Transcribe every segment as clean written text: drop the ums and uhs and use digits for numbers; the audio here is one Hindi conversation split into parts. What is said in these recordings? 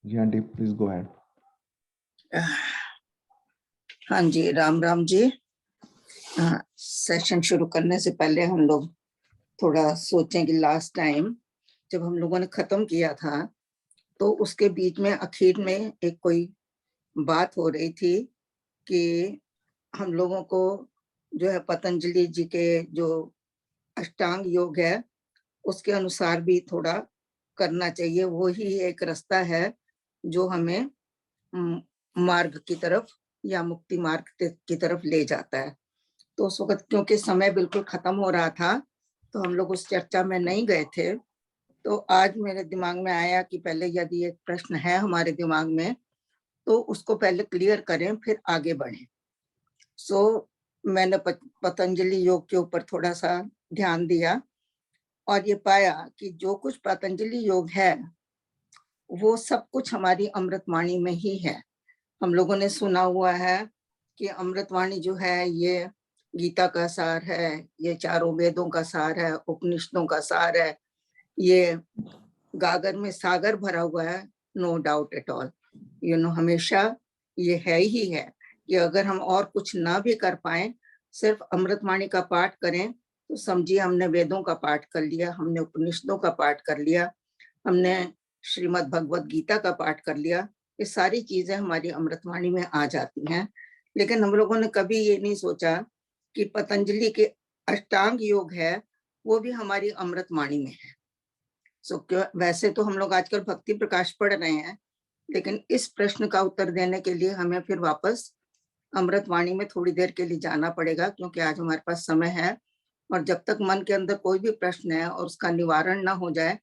Ji aunty, please go ahead. हाँ जी, राम राम जी। सेशन शुरू करने से पहले हम लोग थोड़ा सोचें कि लास्ट टाइम जब हम लोगों ने खत्म किया था तो उसके बीच में आखिर में एक कोई बात हो रही थी कि हम लोगों को जो है पतंजलि जी के जो अष्टांग योग है उसके अनुसार भी थोड़ा करना चाहिए। वो ही एक रास्ता है जो हमें मार्ग की तरफ या मुक्ति मार्ग की तरफ ले जाता है। तो उस वक्त क्योंकि समय बिल्कुल खत्म हो रहा था तो हम लोग उस चर्चा में नहीं गए थे। तो आज मेरे दिमाग में आया कि पहले यदि एक प्रश्न है हमारे दिमाग में तो उसको पहले क्लियर करें फिर आगे बढ़ें। मैंने पतंजलि योग के ऊपर थोड़ा सा ध्यान दिया और ये पाया कि जो कुछ पतंजलि योग है वो सब कुछ हमारी अमृतवाणी में ही है। हम लोगों ने सुना हुआ है कि अमृतवाणी जो है ये गीता का सार है, ये चारों वेदों का सार है, उपनिषदों का सार है, ये गागर में सागर भरा हुआ है, नो डाउट एट ऑल। हमेशा ये है ही है कि अगर हम और कुछ ना भी कर पाए, सिर्फ अमृतवाणी का पाठ करें तो समझिए हमने वेदों का पाठ कर लिया, हमने उपनिषदों का पाठ कर लिया, हमने श्रीमद् भगवत गीता का पाठ कर लिया। ये सारी चीजें हमारी अमृतवाणी में आ जाती हैं। लेकिन हम लोगों ने कभी ये नहीं सोचा कि पतंजलि के अष्टांग योग है वो भी हमारी अमृतवाणी में है। वैसे तो हम लोग आजकल भक्ति प्रकाश पढ़ रहे हैं, लेकिन इस प्रश्न का उत्तर देने के लिए हमें फिर वापस अमृतवाणी में थोड़ी देर के लिए जाना पड़ेगा, क्योंकि आज हमारे पास समय है और जब तक मन के अंदर कोई भी प्रश्न है और उसका निवारण ना हो जाए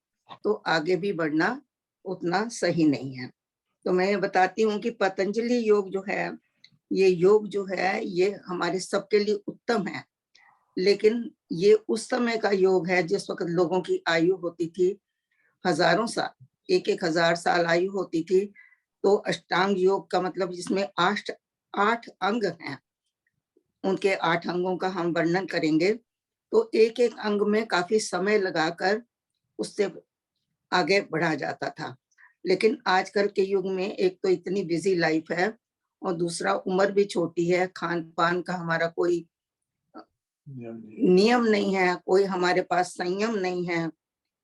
तो आगे भी बढ़ना उतना सही नहीं है। तो मैं ये बताती हूँ कि पतंजलि योग जो है, ये योग जो है ये हमारे सबके लिए उत्तम है, लेकिन ये उस समय का योग है जिस वक्त लोगों की आयु होती थी हजारों साल, 1,000 साल आयु होती थी। तो अष्टांग योग का मतलब जिसमें 8 अंग हैं, उनके 8 अंगों का हम वर्णन करेंगे। तो एक एक अंग में काफी समय लगाकर उससे आगे बढ़ा जाता था। लेकिन आजकल के युग में एक तो इतनी बिजी लाइफ है और दूसरा उम्र भी छोटी है, खान पान का हमारा कोई नियम नहीं है, कोई हमारे पास संयम नहीं है,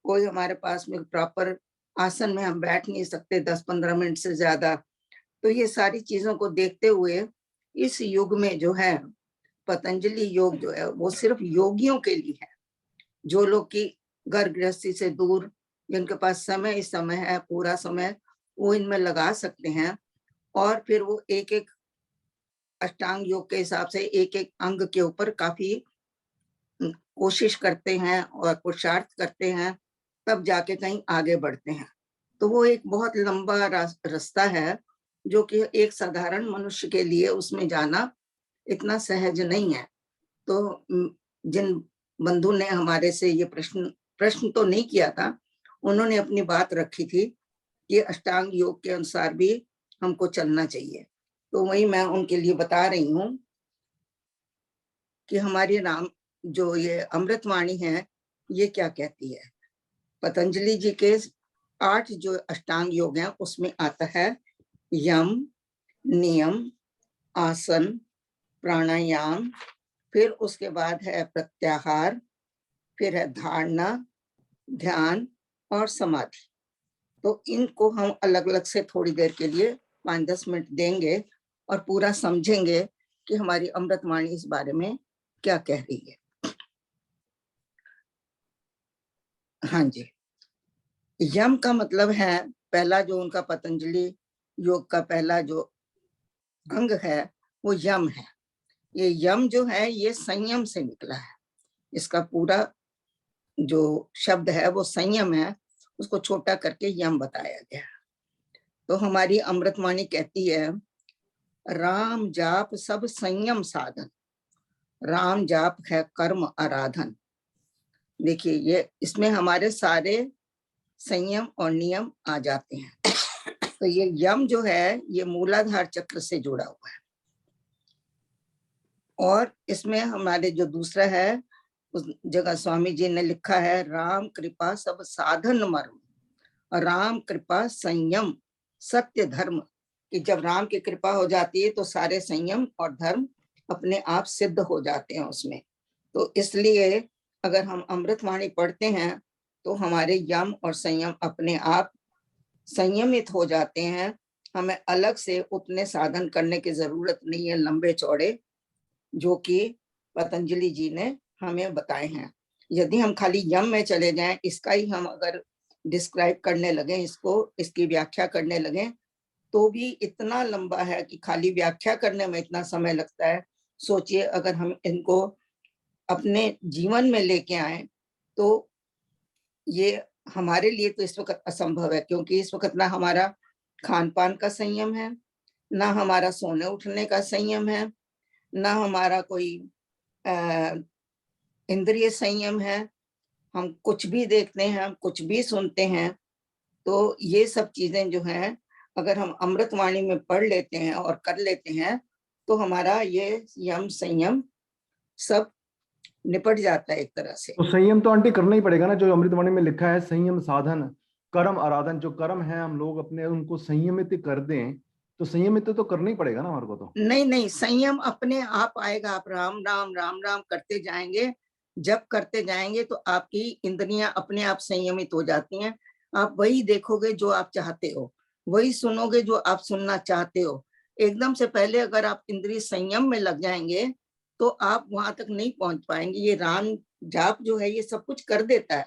कोई हमारे पास में प्रॉपर आसन में हम बैठ नहीं सकते 10-15 मिनट से ज्यादा। तो ये सारी चीजों को देखते हुए इस युग में जो है पतंजलि योग जो है वो सिर्फ योगियों के लिए है। जो लोग की घर गृहस्थी से दूर, जिनके पास समय है, पूरा समय वो इनमें लगा सकते हैं और फिर वो एक एक अष्टांग योग के हिसाब से एक एक अंग के ऊपर काफी कोशिश करते हैं और पुरुषार्थ करते हैं, तब जाके कहीं आगे बढ़ते हैं। तो वो एक बहुत लंबा रास्ता है जो कि एक साधारण मनुष्य के लिए उसमें जाना इतना सहज नहीं है। तो जिन बंधु ने हमारे से ये प्रश्न तो नहीं किया था, उन्होंने अपनी बात रखी थी कि अष्टांग योग के अनुसार भी हमको चलना चाहिए। तो वही मैं उनके लिए बता रही हूँ कि हमारी राम जो ये अमृतवाणी है ये क्या कहती है। पतंजलि जी के 8 जो अष्टांग योग हैं उसमें आता है यम, नियम, आसन, प्राणायाम, फिर उसके बाद है प्रत्याहार, फिर है धारणा, ध्यान और समाधि। तो इनको हम अलग अलग से थोड़ी देर के लिए 5-10 मिनट देंगे और पूरा समझेंगे कि हमारी अमृतवाणी इस बारे में क्या कह रही है। हाँ जी, यम का मतलब है, पहला जो उनका पतंजलि योग का पहला जो अंग है वो यम है। ये यम जो है ये संयम से निकला है, इसका पूरा जो शब्द है वो संयम है, उसको छोटा करके यम बताया गया। तो हमारी अमृतवाणी कहती है राम जाप सब संयम साधन, राम जाप है कर्म आराधन। देखिए ये इसमें हमारे सारे संयम और नियम आ जाते हैं। तो ये यम जो है ये मूलाधार चक्र से जुड़ा हुआ है और इसमें हमारे जो दूसरा है उस जगह स्वामी जी ने लिखा है राम कृपा सब साधन मर्म, राम कृपा संयम सत्य धर्म, कि जब राम की कृपा हो जाती है तो सारे संयम और धर्म अपने आप सिद्ध हो जाते हैं उसमें। तो इसलिए अगर हम अमृतवाणी पढ़ते हैं तो हमारे यम और संयम अपने आप संयमित हो जाते हैं। हमें अलग से उतने साधन करने की जरूरत नहीं है लंबे चौड़े, जो कि पतंजलि जी ने हमें बताए हैं। यदि हम खाली यम में चले जाएं, इसका ही हम अगर डिस्क्राइब करने लगे, इसकी व्याख्या करने लगे, तो भी इतना लंबा है कि खाली व्याख्या करने में इतना समय लगता है। सोचिए अगर हम इनको अपने जीवन में लेके आए तो ये हमारे लिए तो इस वक्त असंभव है, क्योंकि इस वक्त ना हमारा खान पान का संयम है, ना हमारा सोने उठने का संयम है, ना हमारा कोई इंद्रिय संयम है। हम कुछ भी देखते हैं, हम कुछ भी सुनते हैं, तो ये सब चीजें जो हैं अगर हम अमृतवाणी में पढ़ लेते हैं और कर लेते हैं तो हमारा ये यम संयम सब निपट जाता है एक तरह से। तो संयम तो आंटी करना ही पड़ेगा ना, जो अमृतवाणी में लिखा है संयम साधन कर्म आराधन, जो कर्म है हम लोग अपने उनको संयमित कर दें, तो संयमित तो करना ही पड़ेगा ना हमारे को। तो नहीं नहीं, संयम अपने आप आएगा। आप राम राम राम राम करते जाएंगे, जब करते जाएंगे तो आपकी इंद्रियां अपने आप संयमित हो जाती हैं। आप वही देखोगे जो आप चाहते हो, वही सुनोगे जो आप सुनना चाहते हो। एकदम से पहले अगर आप इंद्रिय संयम में लग जाएंगे तो आप वहां तक नहीं पहुंच पाएंगे। ये राम जाप जो है ये सब कुछ कर देता है।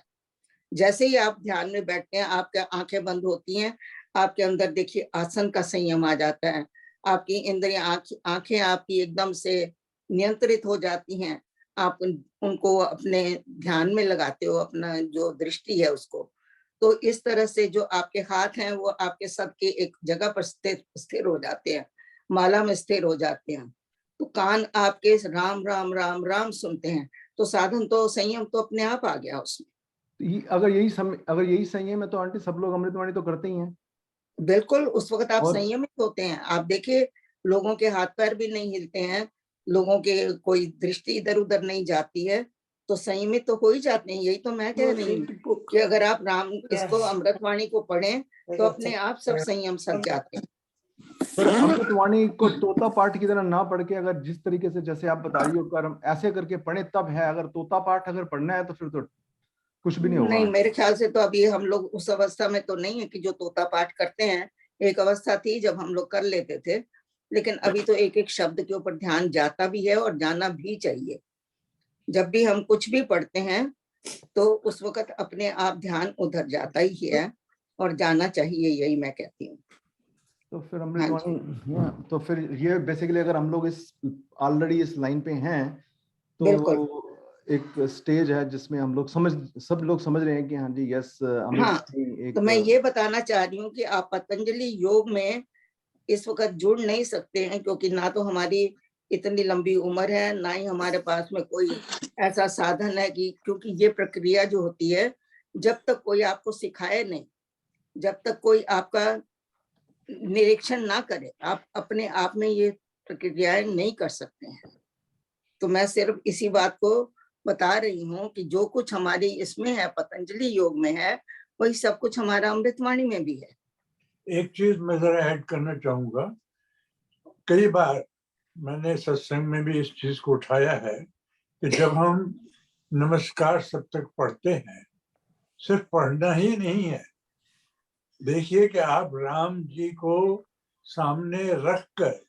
जैसे ही आप ध्यान में बैठते हैं, आपके आंखें बंद होती हैं, आपके अंदर देखिए आसन का संयम आ जाता है। आपकी इंद्रियां आंखें आपकी एकदम से नियंत्रित हो जाती हैं। आप उनको अपने ध्यान में लगाते हो, अपना जो दृष्टि है उसको। तो इस तरह से जो आपके हाथ हैं वो आपके सबके एक जगह पर स्थिर हो जाते हैं, माला में स्थिर हो जाते हैं। तो कान आपके राम राम राम राम सुनते हैं। तो साधन तो संयम तो अपने आप आ गया उसमें। अगर यही संयम है तो आंटी सब लोग अमृतवाणी तो करते ही हैं। बिल्कुल, उस वक्त आप और संयमित होते हैं। आप देखिए लोगों के हाथ पैर भी नहीं हिलते हैं, लोगों के कोई दृष्टि इधर उधर नहीं जाती है, तो संयमित तो हो ही जाते हैं। यही तो मैं कह रही हूँ कि अगर आप राम इसको अमृतवाणी को पढ़ें तो अपने आप सब संयम सध जाते हैं। पर अमृतवाणी को तोता पाठ की तरह ना पढ़ के, अगर जिस तरीके से जैसे आप बता रही हो कर्म ऐसे करके पढ़े तब है। अगर तोता पाठ अगर पढ़ना है तो फिर तो कुछ भी नहीं नहीं, होगा। मेरे ख्याल से तो अभी हम लोग उस अवस्था में तो नहीं है कि जो तोता पाठ करते हैं। एक अवस्था थी जब हम लोग कर लेते थे, लेकिन अभी तो एक एक शब्द के ऊपर ध्यान जाता भी है और जाना भी चाहिए। जब भी हम कुछ भी पढ़ते हैं तो उस वक्त अपने आप ध्यान उधर जाता ही है और जाना चाहिए, यही मैं कहती हूँ। तो फिर हाँ जी, अमृतवाणी, तो फिर ये बेसिकली अगर हम लोग इस ऑलरेडी इस लाइन पे हैं बिल्कुल। तो एक स्टेज है जिसमें हम लोग सब लोग समझ रहे हैं कि हाँ जी यस हाँ, अमृतवाणी तो एक। मैं ये बताना चाह रही हूँ कि आप पतंजलि योग में इस वक्त जुड़ नहीं सकते हैं, क्योंकि ना तो हमारी इतनी लंबी उम्र है, ना ही हमारे पास में कोई ऐसा साधन है कि, क्योंकि ये प्रक्रिया जो होती है जब तक कोई आपको सिखाए नहीं, जब तक कोई आपका निरीक्षण ना करे, आप अपने आप में ये प्रक्रियाएं नहीं कर सकते हैं। तो मैं सिर्फ इसी बात को बता रही हूँ कि जो कुछ हमारी इसमें है, पतंजलि योग में है, वही सब कुछ हमारा अमृतवाणी में भी है। एक चीज मैं जरा ऐड करना चाहूंगा। कई बार मैंने सत्संग में भी इस चीज को उठाया है कि जब हम नमस्कार सब तक पढ़ते हैं, सिर्फ पढ़ना ही नहीं है। देखिए कि आप राम जी को सामने रख कर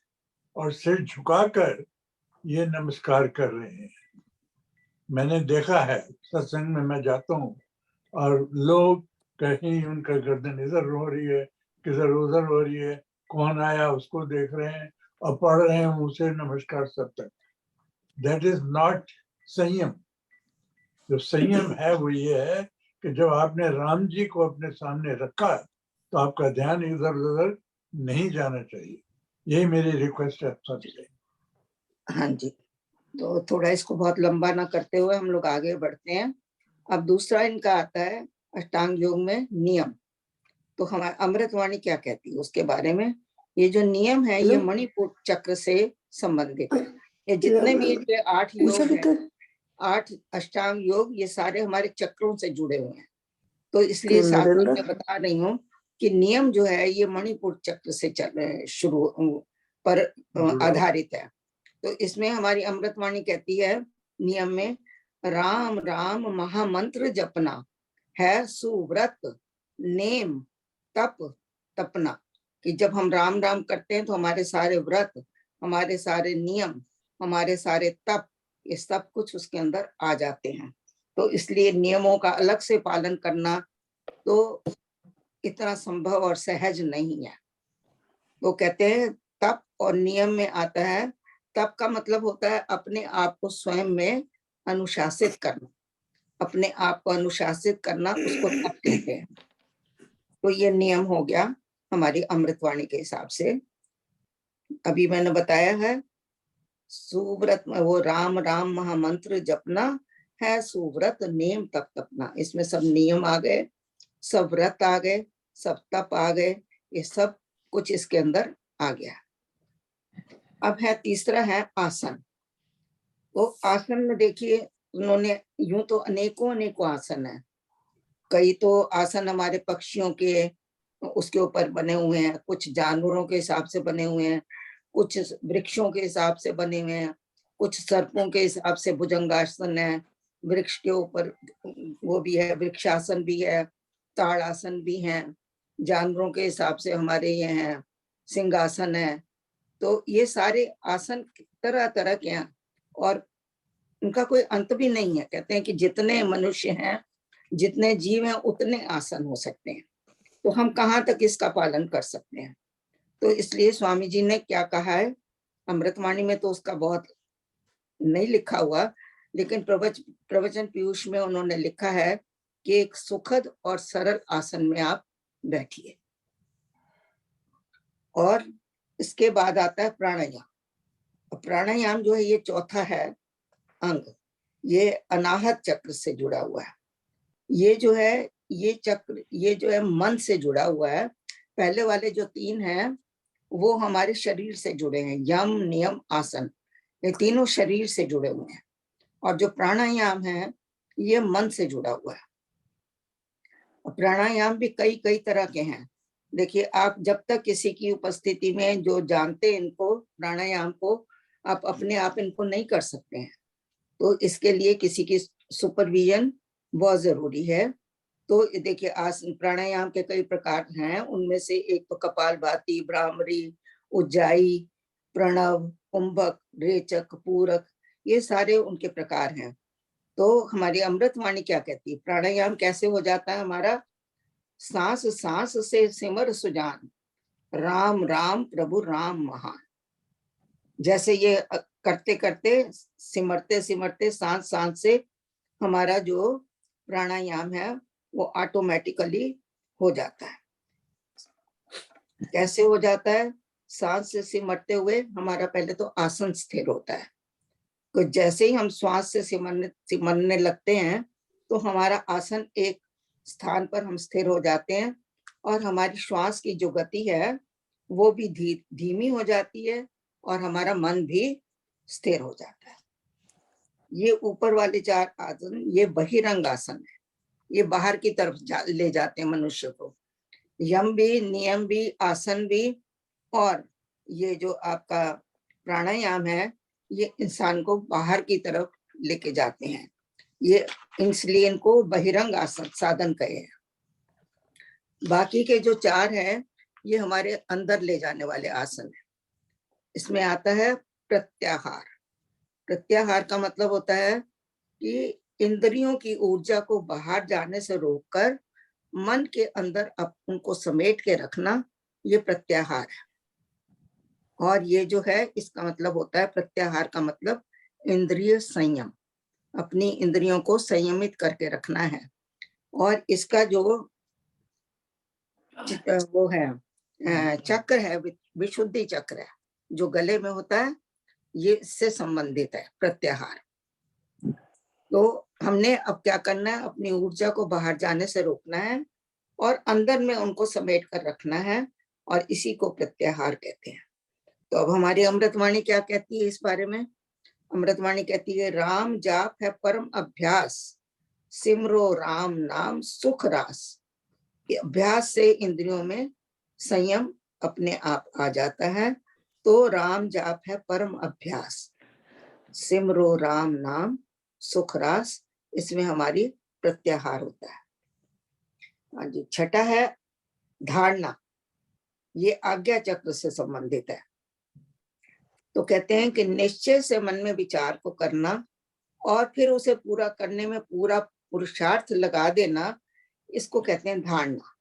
और सिर झुकाकर ये नमस्कार कर रहे हैं। मैंने देखा है सत्संग में, मैं जाता हूँ और लोग कहीं उनका गर्दन इधर हो रही है, किधर उधर हो रही है, कौन आया उसको देख रहे हैं और पढ़ रहे हैं उसे नमस्कार सब तक। दैट इज नॉट संयम। जो संयम है वो ये है कि जब आपने राम जी को अपने सामने रखा तो आपका ध्यान इधर उधर नहीं जाना चाहिए। यही मेरी रिक्वेस्ट है सबसे। हाँ जी, तो थोड़ा इसको बहुत लंबा ना करते हुए हम लोग आगे बढ़ते हैं। अब दूसरा इनका आता है अष्टांग योग में नियम। तो हमारा अमृतवाणी क्या कहती है उसके बारे में। ये जो नियम है ये मणिपुर चक्र से संबंधित है। ये जितने भी ये 8 योग है, 8 अष्टांग योग, ये सारे हमारे चक्रों से जुड़े हुए हैं। तो इसलिए साथ में मैं बता रही हूँ कि नियम जो है ये मणिपुर चक्र से शुरू पर आधारित है। तो इसमें हमारी अमृतवाणी कहती है नियम में, राम राम महामंत्र जपना है सुव्रत नेम तप तपना, कि जब हम राम राम करते हैं तो हमारे सारे व्रत, हमारे सारे नियम, हमारे सारे तप, ये सब कुछ उसके अंदर आ जाते हैं। तो इसलिए नियमों का अलग से पालन करना तो इतना संभव और सहज नहीं है। वो कहते हैं तप और नियम में आता है, तप का मतलब होता है अपने आप को स्वयं में अनुशासित करना, अपने आप को अनुशासित करना, उसको तप कहते हैं। तो ये नियम हो गया हमारी अमृतवाणी के हिसाब से। अभी मैंने बताया है सुव्रत, वो राम राम महामंत्र जपना है सुव्रत नेम तप तपना, इसमें सब नियम आ गए, सब व्रत आ गए, सब तप आ गए, ये सब कुछ इसके अंदर आ गया। अब है तीसरा है आसन। तो आसन में देखिए उन्होंने यूं तो अनेकों अनेकों आसन है, कई तो आसन हमारे पक्षियों के उसके ऊपर बने हुए हैं, कुछ जानवरों के हिसाब से बने हुए हैं, कुछ वृक्षों के हिसाब से बने हुए हैं, कुछ सर्पों के हिसाब से भुजंगासन है, वृक्ष के ऊपर वो भी है, वृक्षासन भी है, ताड़ासन भी है, जानवरों के हिसाब से हमारे ये हैं सिंहासन है। तो ये सारे आसन तरह तरह के हैं और उनका कोई अंत भी नहीं है। कहते हैं कि जितने मनुष्य हैं, जितने जीव हैं, उतने आसन हो सकते हैं। तो हम कहाँ तक इसका पालन कर सकते हैं? तो इसलिए स्वामी जी ने क्या कहा है, अमृतवाणी में तो उसका बहुत नहीं लिखा हुआ, लेकिन प्रवचन पीयूष में उन्होंने लिखा है कि एक सुखद और सरल आसन में आप बैठिए। और इसके बाद आता है प्राणायाम। प्राणायाम जो है ये चौथा है अंग, ये अनाहत चक्र से जुड़ा हुआ है। ये जो है ये चक्र, ये जो है मन से जुड़ा हुआ है। पहले वाले जो तीन हैं वो हमारे शरीर से जुड़े हैं, यम नियम आसन, ये तीनों शरीर से जुड़े हुए हैं। और जो प्राणायाम है ये मन से जुड़ा हुआ है। प्राणायाम भी कई कई तरह के हैं। देखिए आप जब तक किसी की उपस्थिति में जो जानते हैं इनको प्राणायाम को, आप अपने आप इनको नहीं कर सकते हैं। तो इसके लिए किसी की सुपरविजन बहुत जरूरी है। तो देखिए आसन प्राणायाम के कई प्रकार हैं, उनमें से एक तो कपालभाति, भ्रामरी, उज्जाई, प्रणव, कुंभक, रेचक, पूरक, ये सारे उनके प्रकार हैं। तो हमारी अमृतवाणी क्या कहती है, प्राणायाम कैसे हो जाता है हमारा, सांस सांस से सिमर सुजान, राम राम प्रभु राम महान। जैसे ये करते करते सिमरते सिमरते सांस सांस से हमारा जो प्राणायाम है वो ऑटोमेटिकली हो जाता है। कैसे हो जाता है, सांस से सिमरते हुए हमारा पहले तो आसन स्थिर होता है। तो जैसे ही हम श्वास से सिमरने लगते हैं तो हमारा आसन एक स्थान पर हम स्थिर हो जाते हैं और हमारी श्वास की जो गति है वो भी धीमी हो जाती है और हमारा मन भी स्थिर हो जाता है। ये ऊपर वाले चार आसन ये बहिरंग आसन है, ये बाहर की तरफ ले जाते हैं मनुष्य को। यम भी, नियम भी, आसन भी, और ये जो आपका प्राणायाम है ये इंसान को बाहर की तरफ लेके जाते हैं। ये इसलिए इनको बहिरंग आसन साधन कहे हैं। बाकी के जो चार हैं ये हमारे अंदर ले जाने वाले आसन है। इसमें आता है प्रत्याहार। प्रत्याहार का मतलब होता है कि इंद्रियों की ऊर्जा को बाहर जाने से रोककर मन के अंदर उनको समेट के रखना, ये प्रत्याहार है। और ये जो है इसका मतलब होता है, प्रत्याहार का मतलब इंद्रिय संयम, अपनी इंद्रियों को संयमित करके रखना है। और इसका जो वो है चक्र है, विशुद्धि चक्र है जो गले में होता है, ये इससे संबंधित है प्रत्याहार। तो हमने अब क्या करना है, अपनी ऊर्जा को बाहर जाने से रोकना है और अंदर में उनको समेट कर रखना है, और इसी को प्रत्याहार कहते हैं। तो अब हमारी अमृतवाणी क्या कहती है इस बारे में, अमृतवाणी कहती है राम जाप है परम अभ्यास, सिमरो राम नाम सुख रास, अभ्यास से इंद्रियों में संयम अपने आप आ जाता है। तो राम जाप है परम अभ्यास, सिमरो राम नाम सुख रास, इसमें हमारी प्रत्याहार होता है। हाँ जी, छठा है धारणा, ये आज्ञा चक्र से संबंधित है। तो कहते हैं कि निश्चय से मन में विचार को करना और फिर उसे पूरा करने में पूरा पुरुषार्थ लगा देना, इसको कहते हैं धारणा।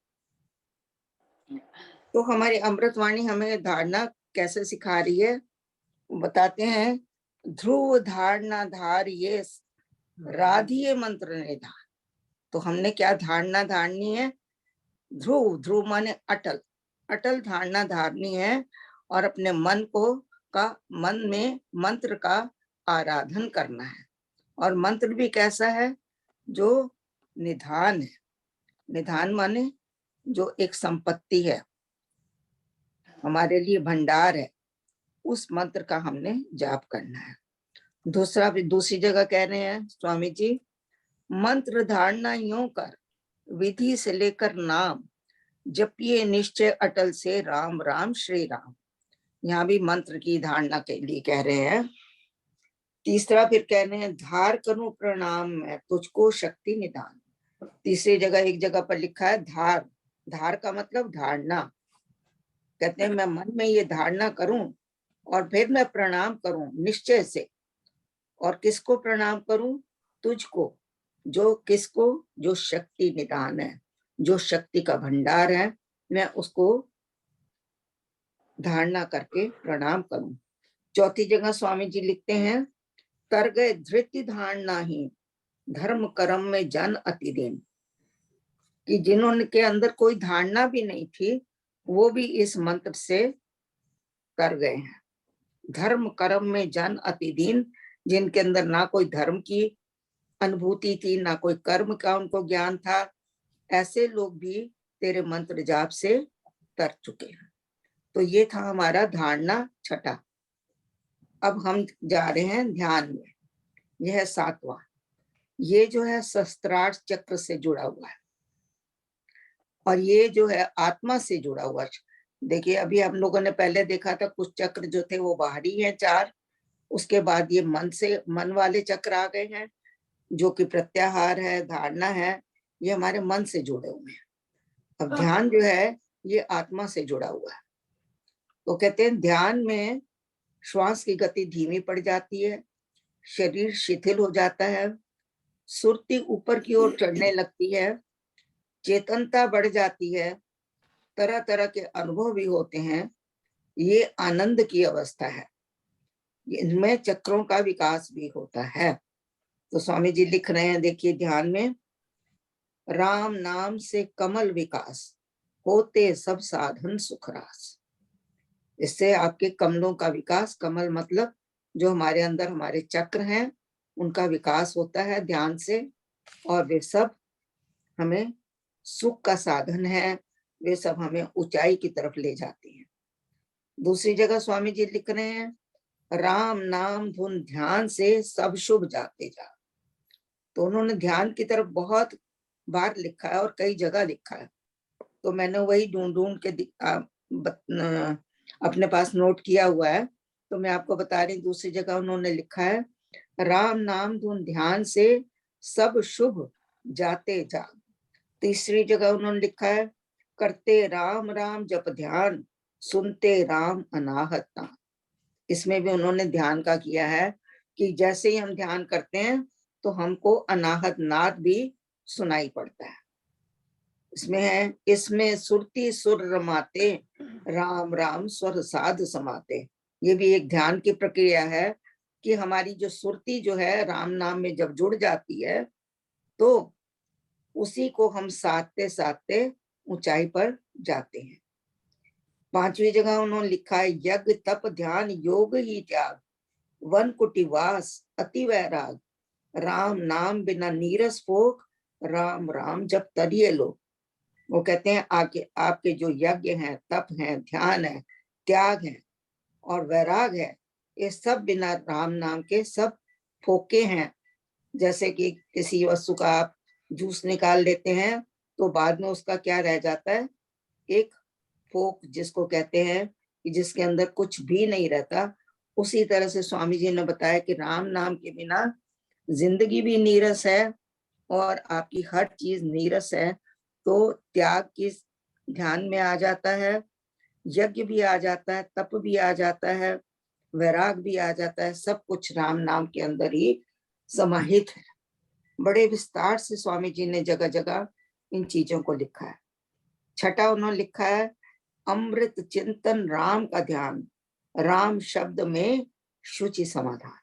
तो हमारी अमृतवाणी हमें धारणा कैसे सिखा रही है, बताते हैं। ध्रुव धारणा धार ये राधिये मंत्र निधान। तो हमने क्या धारणा धारनी है? ध्रुव, ध्रुव माने अटल, अटल धारणा धारनी है और अपने मन को का मन में मंत्र का आराधन करना है। और मंत्र भी कैसा है? जो निधान है। निधान माने जो एक संपत्ति है, हमारे लिए भंडार है, उस मंत्र का हमने जाप करना है। दूसरा भी दूसरी जगह कह रहे हैं स्वामी जी, मंत्र धारणा यूं कर विधि से लेकर नाम, जपिए निश्चय अटल से राम राम श्री राम। यहाँ भी मंत्र की धारणा के लिए कह रहे हैं। तीसरा फिर कह रहे हैं, धार करूं प्रणाम मैं तुझको शक्ति निदान। तीसरी जगह एक जगह पर लिखा है धार, धार का मतलब धारणा। कहते हैं मैं मन में ये धारणा करूं और फिर मैं प्रणाम करूं निश्चय से। और किसको प्रणाम करूं? तुझको। जो किसको? जो शक्ति निदान है, जो शक्ति का भंडार है, मैं उसको धारणा करके प्रणाम करूं। चौथी जगह स्वामी जी लिखते हैं, कर गए धृति धारणा ही धर्म कर्म में जन अति दिन। कि जिन्होंने के अंदर कोई धारणा भी नहीं थी, वो भी इस मंत्र से कर गए हैं। धर्म कर्म में जन अति दीन, जिनके अंदर ना कोई धर्म की अनुभूति थी, ना कोई कर्म का उनको ज्ञान था, ऐसे लोग भी तेरे मंत्र जाप से तर चुके हैं। तो ये था हमारा धारणा छठा। अब हम जा रहे हैं ध्यान में, यह है सातवां। ये जो है शस्त्रार्थ चक्र से जुड़ा हुआ है और ये जो है आत्मा से जुड़ा हुआ। देखिए अभी हम लोगों ने पहले देखा था कुछ चक्र जो थे वो बाहरी हैं 4, उसके बाद ये मन से, मन वाले चक्र आ गए हैं जो कि प्रत्याहार है, धारणा है, ये हमारे मन से जुड़े हुए हैं। अब ध्यान जो है ये आत्मा से जुड़ा हुआ है। तो कहते हैं ध्यान में श्वास की गति धीमी पड़ जाती है, शरीर शिथिल हो जाता है, सुरती ऊपर की ओर चढ़ने लगती है, चेतनता बढ़ जाती है, तरह तरह के अनुभव भी होते हैं। ये आनंद की अवस्था है, इनमें चक्रों का विकास भी होता है। तो स्वामी जी लिख रहे हैं, देखिए ध्यान में, राम नाम से कमल विकास होते सब साधन सुखरास। इससे आपके कमलों का विकास, कमल मतलब जो हमारे अंदर हमारे चक्र हैं, उनका विकास होता है ध्यान से, और वे सब हमें सुख का साधन है, वे सब हमें ऊंचाई की तरफ ले जाते हैं। दूसरी जगह स्वामी जी लिख रहे हैं, राम नाम धुन ध्यान से सब शुभ जाते जा। तो उन्होंने ध्यान की तरफ बहुत बार लिखा है और कई जगह लिखा है, तो मैंने वही ढूंढ ढूंढ के अपने पास नोट किया हुआ है, तो मैं आपको बता रही। दूसरी जगह उन्होंने लिखा है, राम नाम धुन ध्यान से सब शुभ जाते जा। तीसरी जगह उन्होंने लिखा है, करते राम राम जप ध्यान सुनते राम अनाहत नाम। इसमें भी उन्होंने ध्यान का किया है कि जैसे ही हम ध्यान करते हैं तो हमको अनाहत नाद भी सुनाई पड़ता है। इसमें है, इसमें सुरती सुर रमाते राम राम स्वर साध समाते। ये भी एक ध्यान की प्रक्रिया है कि हमारी जो सुरती जो है राम नाम में जब जुड़ जाती है तो उसी को हम साधते साधते ऊंचाई पर जाते हैं। पांचवी जगह उन्होंने लिखा है, यज्ञ तप ध्यान योग ही त्याग वन कुटिवास अति वैराग राम नाम बिना नीरस भोग राम राम जब तरिये लोग। वो कहते हैं आपके जो यज्ञ हैं, तप हैं, ध्यान है, त्याग है और वैराग है, ये सब बिना राम नाम के सब फोके हैं। जैसे कि किसी वस्तु का आप जूस निकाल लेते हैं तो बाद में उसका क्या रह जाता है, एक फोक जिसको कहते हैं कि जिसके अंदर कुछ भी नहीं रहता। उसी तरह से स्वामी जी ने बताया कि राम नाम के बिना जिंदगी भी नीरस है और आपकी हर चीज नीरस है। तो त्याग किस ध्यान में आ जाता है, यज्ञ भी आ जाता है, तप भी आ जाता है, वैराग भी आ जाता है, सब कुछ राम नाम के अंदर ही समाहित है। बड़े विस्तार से स्वामी जी ने जगह जगह इन चीजों को लिखा है। छठा उन्होंने लिखा है अमृत चिंतन राम का ध्यान, राम शब्द में शुचि समाधान।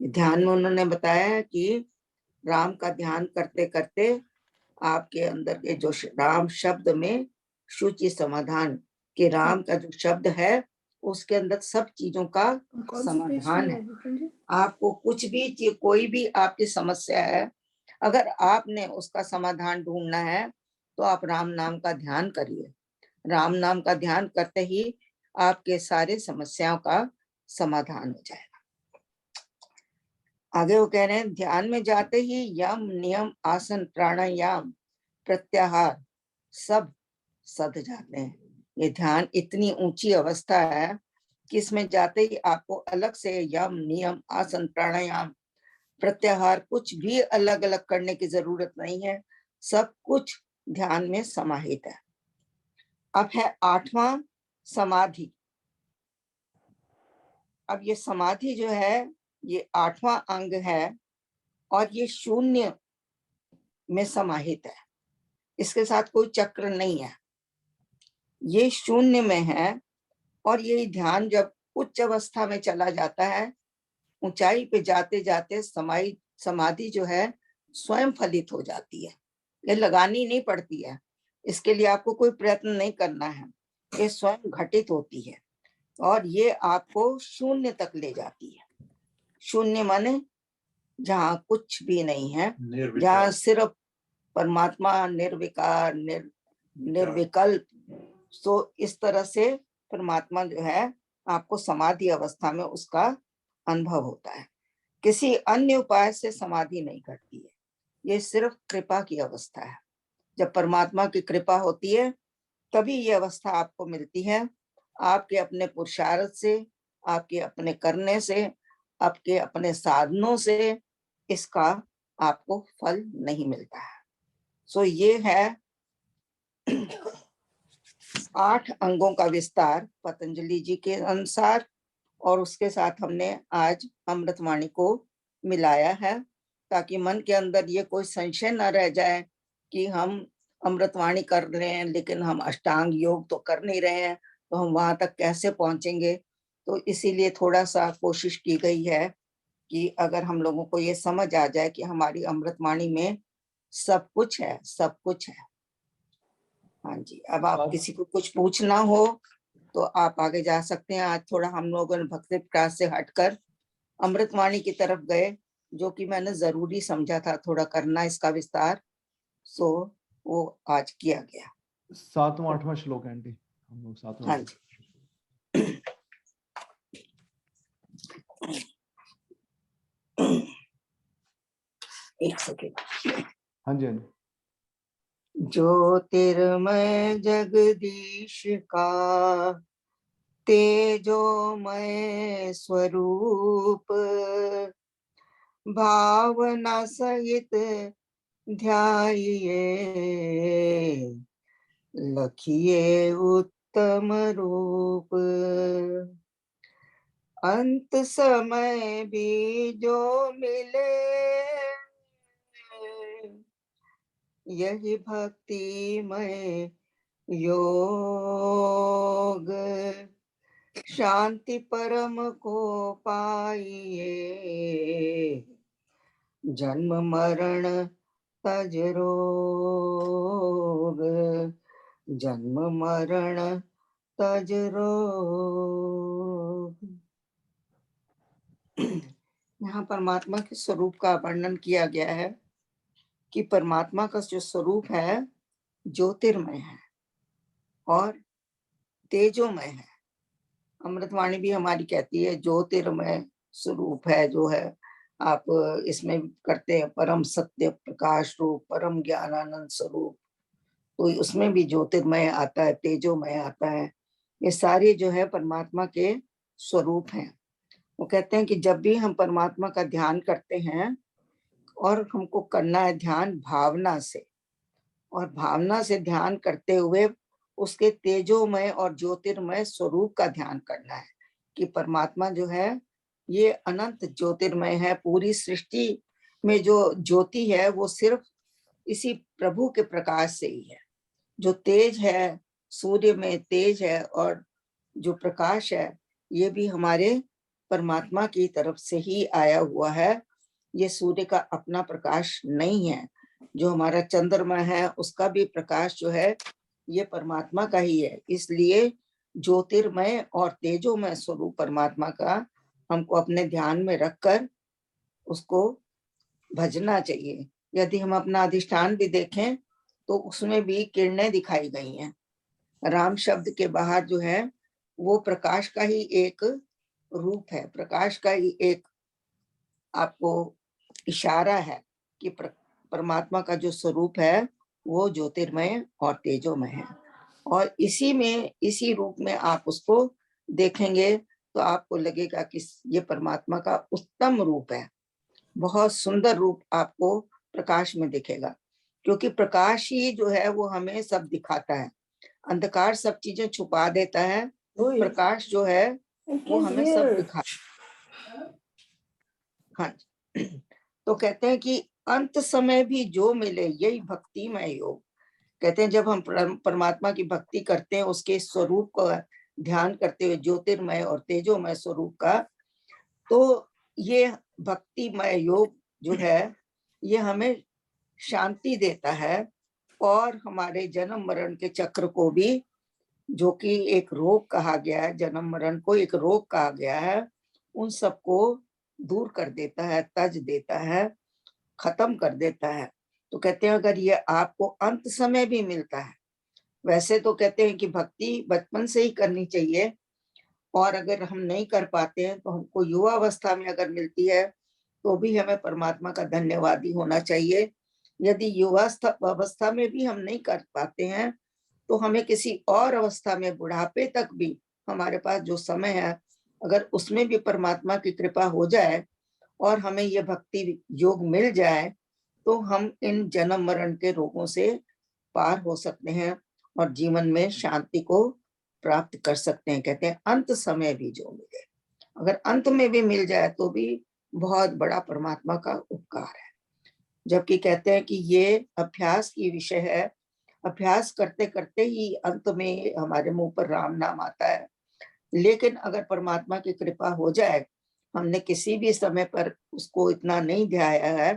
ध्यान में उन्होंने बताया कि राम का ध्यान करते करते आपके अंदर के जो राम शब्द में शुचि समाधान, कि राम का जो शब्द है उसके अंदर सब चीजों का समाधान है। आपको कुछ भी चीज, कोई भी आपकी समस्या है, अगर आपने उसका समाधान ढूंढना है तो आप राम नाम का ध्यान करिए। राम नाम का ध्यान करते ही आपके सारे समस्याओं का समाधान हो जाएगा। आगे वो कह रहे हैं ध्यान में जाते ही यम नियम आसन प्राणायाम प्रत्याहार सब सध जाते हैं। ये ध्यान इतनी ऊंची अवस्था है कि इसमें जाते ही आपको अलग से यम नियम आसन प्राणायाम प्रत्याहार कुछ भी अलग अलग करने की जरूरत नहीं है, सब कुछ ध्यान में समाहित है। अब है 8वां समाधि। अब ये समाधि जो है ये 8वां अंग है और ये शून्य में समाहित है, इसके साथ कोई चक्र नहीं है, ये शून्य में है। और ये ध्यान जब उच्च अवस्था में चला जाता है, ऊंचाई पे जाते जाते समाधि जो है स्वयं फलित हो जाती है। ये लगानी नहीं पड़ती है, इसके लिए आपको कोई प्रयत्न नहीं करना है, ये स्वयं घटित होती है और ये आपको शून्य तक ले जाती है। शून्य माने जहाँ कुछ भी नहीं है, जहाँ सिर्फ परमात्मा निर्विकार निर्विकल्प। तो इस तरह से परमात्मा जो है आपको समाधि अवस्था में उसका अनुभव होता है। किसी अन्य उपाय से समाधि नहीं घटती है, ये सिर्फ कृपा की अवस्था है। जब परमात्मा की कृपा होती है तभी ये अवस्था आपको मिलती है। आपके अपने पुरुषार्थ से, आपके अपने करने से, आपके अपने साधनों से इसका आपको फल नहीं मिलता है। सो ये है 8 अंगों का विस्तार पतंजलि जी के अनुसार, और उसके साथ हमने आज अमृतवाणी को मिलाया है ताकि मन के अंदर ये कोई संशय न रह जाए कि हम अमृतवाणी कर रहे हैं लेकिन हम अष्टांग योग तो कर नहीं रहे हैं, तो हम वहां तक कैसे पहुंचेंगे। तो इसीलिए थोड़ा सा कोशिश की गई है कि अगर हम लोगों को ये समझ आ जाए कि हमारी अमृतवाणी में सब कुछ है, सब कुछ है। हाँ जी, अब आप किसी को कुछ पूछना हो तो आप आगे जा सकते हैं। आज थोड़ा हम लोगों ने भक्ति प्रकाश से हटकर अमृतवाणी की तरफ गए, जो कि मैंने जरूरी समझा था थोड़ा करना इसका विस्तार, सो वो आज किया गया। 7वां 8वां श्लोक आंटी, हम लोग 7वां। हाँ जी। एक सेकेंड। हाँ जी, हाँ जी। ज्योतिर्मय जगदीश का तेजोमय स्वरूप, भावना सहित ध्याइए, लखिए उत्तम रूप। अंत समय भी जो मिले, यही भक्तिमय योग। शांति परम को पाइए, जन्म मरण तज रोग, जन्म मरण तज रोग। यहाँ परमात्मा के स्वरूप का वर्णन किया गया है कि परमात्मा का जो स्वरूप है ज्योतिर्मय है और तेजोमय है। अमृतवाणी भी हमारी कहती है ज्योतिर्मय स्वरूप है, जो है आप इसमें करते हैं परम सत्य प्रकाश रूप, परम ज्ञानानंद स्वरूप, तो उसमें भी ज्योतिर्मय आता है, तेजोमय आता है। ये सारे जो है परमात्मा के स्वरूप हैं। वो कहते हैं कि जब भी हम परमात्मा का ध्यान करते हैं, और हमको करना है ध्यान भावना से, और भावना से ध्यान करते हुए उसके तेजोमय और ज्योतिर्मय स्वरूप का ध्यान करना है कि परमात्मा जो है ये अनंत ज्योतिर्मय है। पूरी सृष्टि में जो ज्योति है वो सिर्फ इसी प्रभु के प्रकाश से ही है। जो तेज है, सूर्य में तेज है, और जो प्रकाश है ये भी हमारे परमात्मा की तरफ से ही आया हुआ है। ये सूर्य का अपना प्रकाश नहीं है। जो हमारा चंद्रमा है उसका भी प्रकाश जो है ये परमात्मा का ही है। इसलिए ज्योतिर्मय और तेजोमय स्वरूप परमात्मा का हमको अपने ध्यान में रखकर उसको भजना चाहिए। यदि हम अपना अधिष्ठान भी देखें तो उसमें भी किरणें दिखाई गई हैं। राम शब्द के बाहर जो है वो प्रकाश का ही एक रूप है, प्रकाश का ही एक आपको इशारा है कि परमात्मा का जो स्वरूप है वो ज्योतिर्मय और तेजोमय है। और इसी में, इसी रूप में आप उसको देखेंगे तो आपको लगेगा कि ये परमात्मा का उत्तम रूप है। बहुत सुंदर रूप आपको प्रकाश में दिखेगा, क्योंकि प्रकाश ही जो है वो हमें सब दिखाता है। अंधकार सब चीजें छुपा देता है, प्रकाश जो है वो हमें सब दिखाता है। हाँ जी। तो कहते हैं कि अंत समय भी जो मिले यही भक्तिमय योग। कहते हैं जब हम परमात्मा की भक्ति करते हैं, उसके स्वरूप का ध्यान करते हुए, ज्योतिर्मय और तेजोमय स्वरूप का, तो ये भक्तिमय योग जो है ये हमें शांति देता है। और हमारे जन्म मरण के चक्र को भी, जो कि एक रोग कहा गया है, जन्म मरण को एक रोग कहा गया है, उन सबको दूर कर देता है, तज देता है, खत्म कर देता है। तो कहते हैं अगर ये आपको अंत समय भी मिलता है, वैसे तो कहते हैं कि भक्ति बचपन से ही करनी चाहिए, और अगर हम नहीं कर पाते हैं तो हमको युवा अवस्था में अगर मिलती है तो भी हमें परमात्मा का धन्यवादी होना चाहिए। यदि युवा अवस्था में भी हम नहीं कर पाते हैं तो हमें किसी और अवस्था में, बुढ़ापे तक भी हमारे पास जो समय है, अगर उसमें भी परमात्मा की कृपा हो जाए और हमें ये भक्ति योग मिल जाए तो हम इन जन्म मरण के रोगों से पार हो सकते हैं और जीवन में शांति को प्राप्त कर सकते हैं। कहते हैं अंत समय भी जो मिले, अगर अंत में भी मिल जाए तो भी बहुत बड़ा परमात्मा का उपकार है। जबकि कहते हैं कि ये अभ्यास की विषय है, अभ्यास करते करते ही अंत में हमारे मुंह पर राम नाम आता है। लेकिन अगर परमात्मा की कृपा हो जाए, हमने किसी भी समय पर उसको इतना नहीं ध्याया है,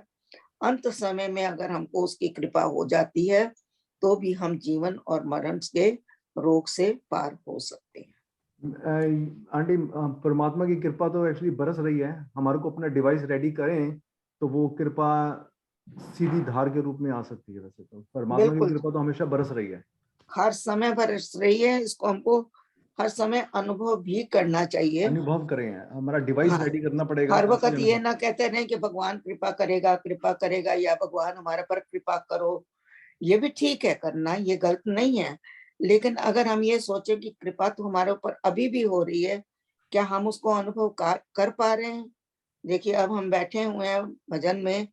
अंत समय में अगर हमको उसकी कृपा हो जाती है तो भी हम जीवन और मरण के रोग से पार हो सकते हैं। आंटी, परमात्मा की कृपा तो एक्चुअली बरस रही है। हमारे को अपना डिवाइस रेडी करें तो वो कृपा सीधी धार के रूप में आ सकती है। वैसे तो परमात्मा की कृपा तो हमेशा बरस रही है, हर समय बरस रही है। इसको हमको हर समय अनुभव भी करना चाहिए, अनुभव करें। हमारा डिवाइस रेडी करना पड़ेगा। हर वक्त ये ना कहते रहे कि भगवान कृपा करेगा, कृपा करेगा, या भगवान हमारे पर कृपा करो। ये भी ठीक है करना, ये गलत नहीं है। लेकिन अगर हम ये सोचें कि कृपा तो हमारे ऊपर अभी भी हो रही है, क्या हम उसको अनुभव कर पा रहे हैं? देखिए अब हम बैठे हुए हैं भजन में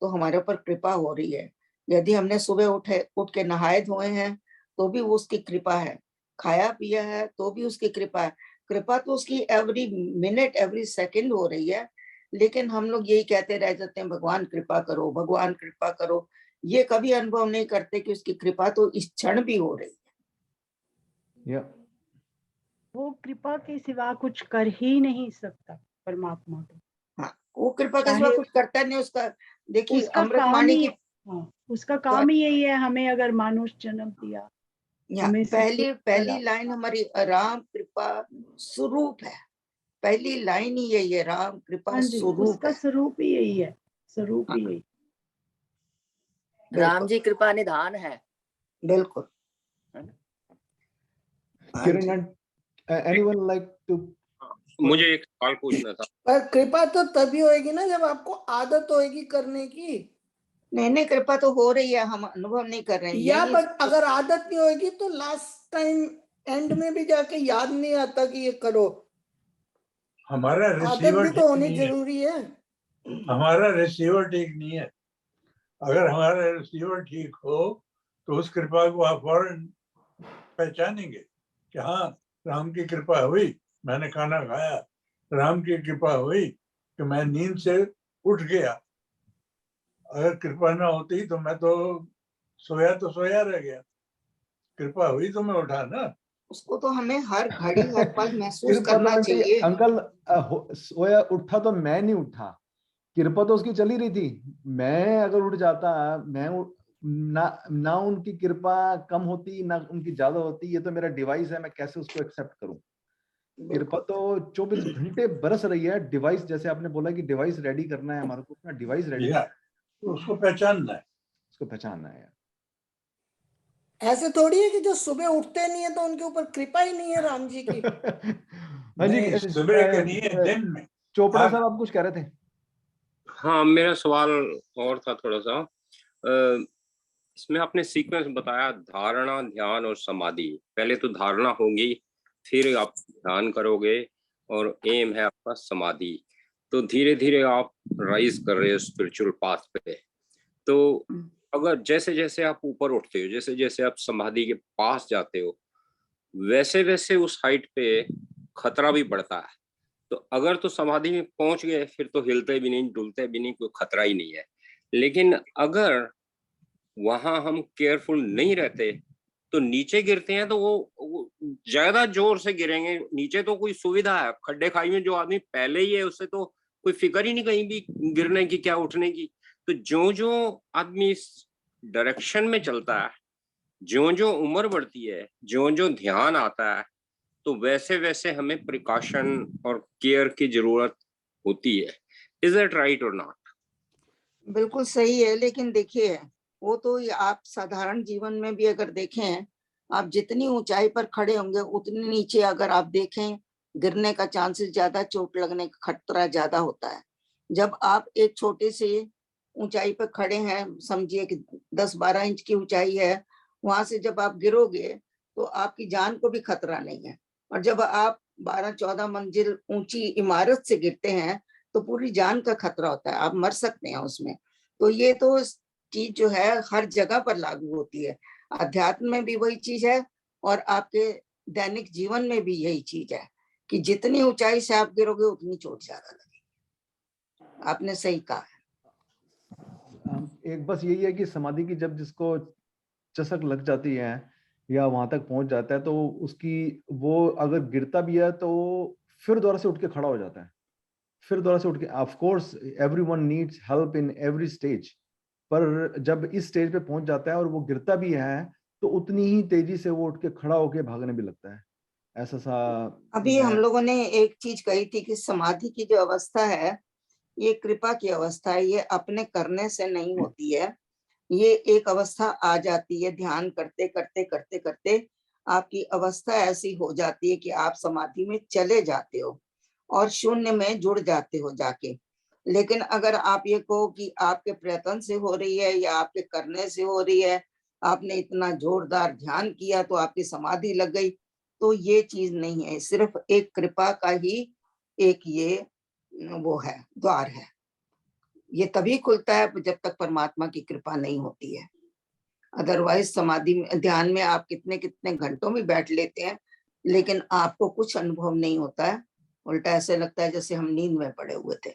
तो हमारे ऊपर कृपा हो रही है। यदि हमने सुबह उठ के नहाए धोए हैं तो भी वो उसकी कृपा है, खाया पिया है तो भी उसकी कृपा है। कृपा तो उसकी एवरी मिनट, एवरी सेकंड हो रही है। लेकिन हम लोग यही कहते रह जाते हैं भगवान कृपा करो, भगवान कृपा करो। ये कभी अनुभव नहीं करते कि उसकी कृपा तो इस क्षण भी हो रही है। वो कृपा के सिवा कुछ कर ही नहीं सकता परमात्मा तो। हाँ, वो कृपा के सिवा कुछ करता नहीं। उसका देखिए अमृतवाणी की, उसका काम ही यही है, हमें अगर मानुष जन्म दिया। पहली लाइन हमारी राम कृपा स्वरूप है। पहली लाइन ही यही है, राम कृपा स्वरूप। उसका स्वरूप ही यही है, स्वरूप ही यही। राम जी कृपा निधान है। बिल्कुल। किरण, एनीवन लाइक टू? मुझे एक सवाल पूछना था। पर कृपा तो तभी होएगी ना जब आपको आदत होएगी करने की। नहीं, कृपा तो हो रही है, हम अनुभव नहीं कर रहे हैं। या यही पर अगर आदत नहीं होगी तो लास्ट टाइम एंड में भी जाके याद नहीं आता कि ये करो। हमारा आदत रिसीवर भी तो ठीक होनी नहीं है, जरूरी है। हमारा रिसीवर ठीक नहीं है। अगर हमारा रिसीवर ठीक हो तो उस कृपा को आप फौरन पहचानेंगे कि हाँ, राम की कृपा हुई, मैंने खाना खाया, राम की कृपा हुई कि मैं नींद से उठ गया। अगर कृपा ना होती तो मैं तो सोया रह गया। कृपा हुई तो मैं उठा ना। उसको तो हमें हर घड़ी हर पल महसूस कृपा तो करना आंटी चाहिए। अंकल सोया उठा तो मैं नहीं उठा, कृपा तो उसकी चली रही थी। मैं अगर उठ जाता, मैं ना उनकी कृपा कम होती ना उनकी ज्यादा होती। ये तो मेरा डिवाइस है, मैं कैसे उसको एक्सेप्ट करूं। कृपा तो 24 घंटे बरस रही है। डिवाइस, जैसे आपने बोला कि डिवाइस रेडी करना है हमारे को, अपना डिवाइस रेडी, तो उसको पहचानना है, उसको पहचानना है। ऐसे थोड़ी है कि जो सुबह उठते नहीं है तो उनके ऊपर कृपा ही नहीं है राम जी की। हाँ जी, नहीं, सुबह के नहीं है, दिन में। चोपड़ा साहब आप कुछ कह रहे थे? हाँ, मेरा सवाल और था थोड़ा सा। इसमें आपने सीक्वेंस बताया, धारणा, ध्यान और समाधि। पहले तो धारणा होगी, फिर आप ध्यान करोगे, और एम है आपका समाधि। तो धीरे धीरे आप राइज कर रहे हो स्पिरिचुअल पाथ पे। तो अगर जैसे जैसे आप ऊपर उठते हो, जैसे जैसे आप समाधि के पास जाते हो, वैसे वैसे उस हाइट पे खतरा भी बढ़ता है। तो अगर तो समाधि में पहुंच गए, फिर तो हिलते भी नहीं, डुलते भी नहीं, कोई खतरा ही नहीं है। लेकिन अगर वहां हम केयरफुल नहीं रहते तो नीचे गिरते हैं, तो वो ज्यादा जोर से गिरेंगे। नीचे तो कोई सुविधा है, खड्डे खाई में जो आदमी पहले ही है उससे तो कोई फिक्र ही नहीं कहीं भी गिरने की, क्या उठने की। तो जो जो आदमी इस डायरेक्शन में चलता है, जो जो उम्र बढ़ती है, जो जो ध्यान आता है, तो वैसे वैसे हमें प्रिकॉशन और केयर की जरूरत होती है। इज दैट राइट और नॉट? बिल्कुल सही है, लेकिन देखिए, वो तो आप साधारण जीवन में भी अगर देखें, आप जितनी ऊंचाई पर खड़े होंगे उतनी नीचे अगर आप देखें, गिरने का चांसेस ज्यादा, चोट लगने का खतरा ज्यादा होता है। जब आप एक छोटे से ऊंचाई पर खड़े हैं, समझिए कि 10-12 इंच की ऊंचाई है, वहां से जब आप गिरोगे तो आपकी जान को भी खतरा नहीं है। और जब आप 12-14 मंजिल ऊंची इमारत से गिरते हैं तो पूरी जान का खतरा होता है, आप मर सकते हैं उसमें। तो ये तो चीज जो है हर जगह पर लागू होती है। अध्यात्म में भी वही चीज है और आपके दैनिक जीवन में भी यही चीज है कि जितनी ऊंचाई से आप गिरोगे उतनी चोट ज्यादा लगेगी। आपने सही कहा। एक बस यही है कि समाधि की जब जिसको चसक लग जाती है या वहां तक पहुंच जाता है, तो उसकी, वो अगर गिरता भी है तो फिर दोबारा से उठ के खड़ा हो जाता है। फिर दोबारा से उठ के, of course everyone needs help in every stage, पर जब इस स्टेज पे पहुंच जाता है और वो गिरता भी है तो उतनी ही तेजी से वो उठ के खड़ा होके भागने भी लगता है। ऐसा सा अभी हम लोगों ने एक चीज कही थी कि समाधि की जो अवस्था है ये कृपा की अवस्था है, ये अपने करने से नहीं होती है। ये एक अवस्था आ जाती है, ध्यान करते करते करते करते आपकी अवस्था ऐसी हो जाती है कि आप समाधि में चले जाते हो और शून्य में जुड़ जाते हो जाके। लेकिन अगर आप ये कहो कि आपके प्रयत्न से हो रही है या आपके करने से हो रही है, आपने इतना जोरदार ध्यान किया तो आपकी समाधि लग गई, तो ये चीज नहीं है। सिर्फ एक कृपा का ही एक ये वो है, द्वार है। ये तभी खुलता है जब तक परमात्मा की कृपा नहीं होती है। अदरवाइज समाधि में, ध्यान में आप कितने कितने घंटों में बैठ लेते हैं, लेकिन आपको कुछ अनुभव नहीं होता है। उल्टा ऐसे लगता है जैसे हम नींद में पड़े हुए थे।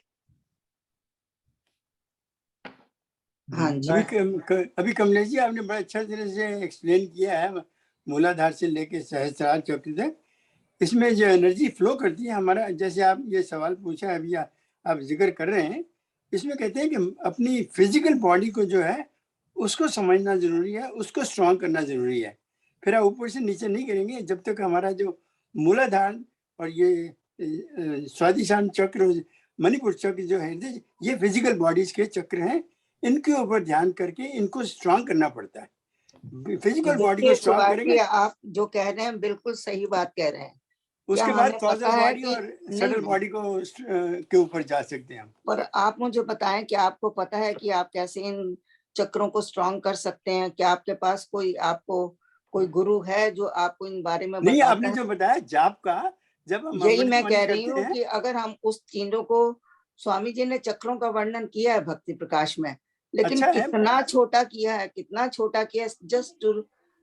हाँ जी। अभी कमलेश जी आपने बड़ा अच्छा तरह से एक्सप्लेन किया है, मूलाधार से लेके सहस्त्रार चक्र तक। इसमें जो एनर्जी फ्लो करती है हमारा, जैसे आप ये सवाल पूछा अभी आप जिक्र कर रहे हैं, इसमें कहते हैं कि अपनी फिजिकल बॉडी को जो है उसको समझना जरूरी है, उसको स्ट्रॉन्ग करना जरूरी है। फिर आप ऊपर से नीचे नहीं करेंगे जब तक हमारा जो मूलाधार और ये स्वादिशान चक्र, मणिपुर चक्र जो है, ये फिजिकल बॉडीज के चक्र हैं, इनके ऊपर ध्यान करके इनको स्ट्रॉन्ग करना पड़ता है। फिजिकल बॉडी को स्ट्रॉन्ग करेंगे, आप जो कह रहे हैं बिल्कुल सही बात कह रहे हैं। उसके बाद कॉजल बॉडी और सटल बॉडी को के ऊपर जा सकते हैं हम। पर आप मुझे बताएं कि आपको पता है कि आप कैसे इन चक्रों को स्ट्रॉन्ग कर सकते हैं? क्या आपके पास कोई गुरु है जो आपको इन बारे में नहीं, बताता आपने है? जो बताया जाप का, जब हम यही मैं कह अमृतवाणी रही करते हूँ हैं, कि अगर हम उस चीजों को, स्वामी जी ने चक्रों का वर्णन किया है भक्ति प्रकाश में, लेकिन अच्छा है। कितना छोटा किया है, कितना छोटा किया है, just to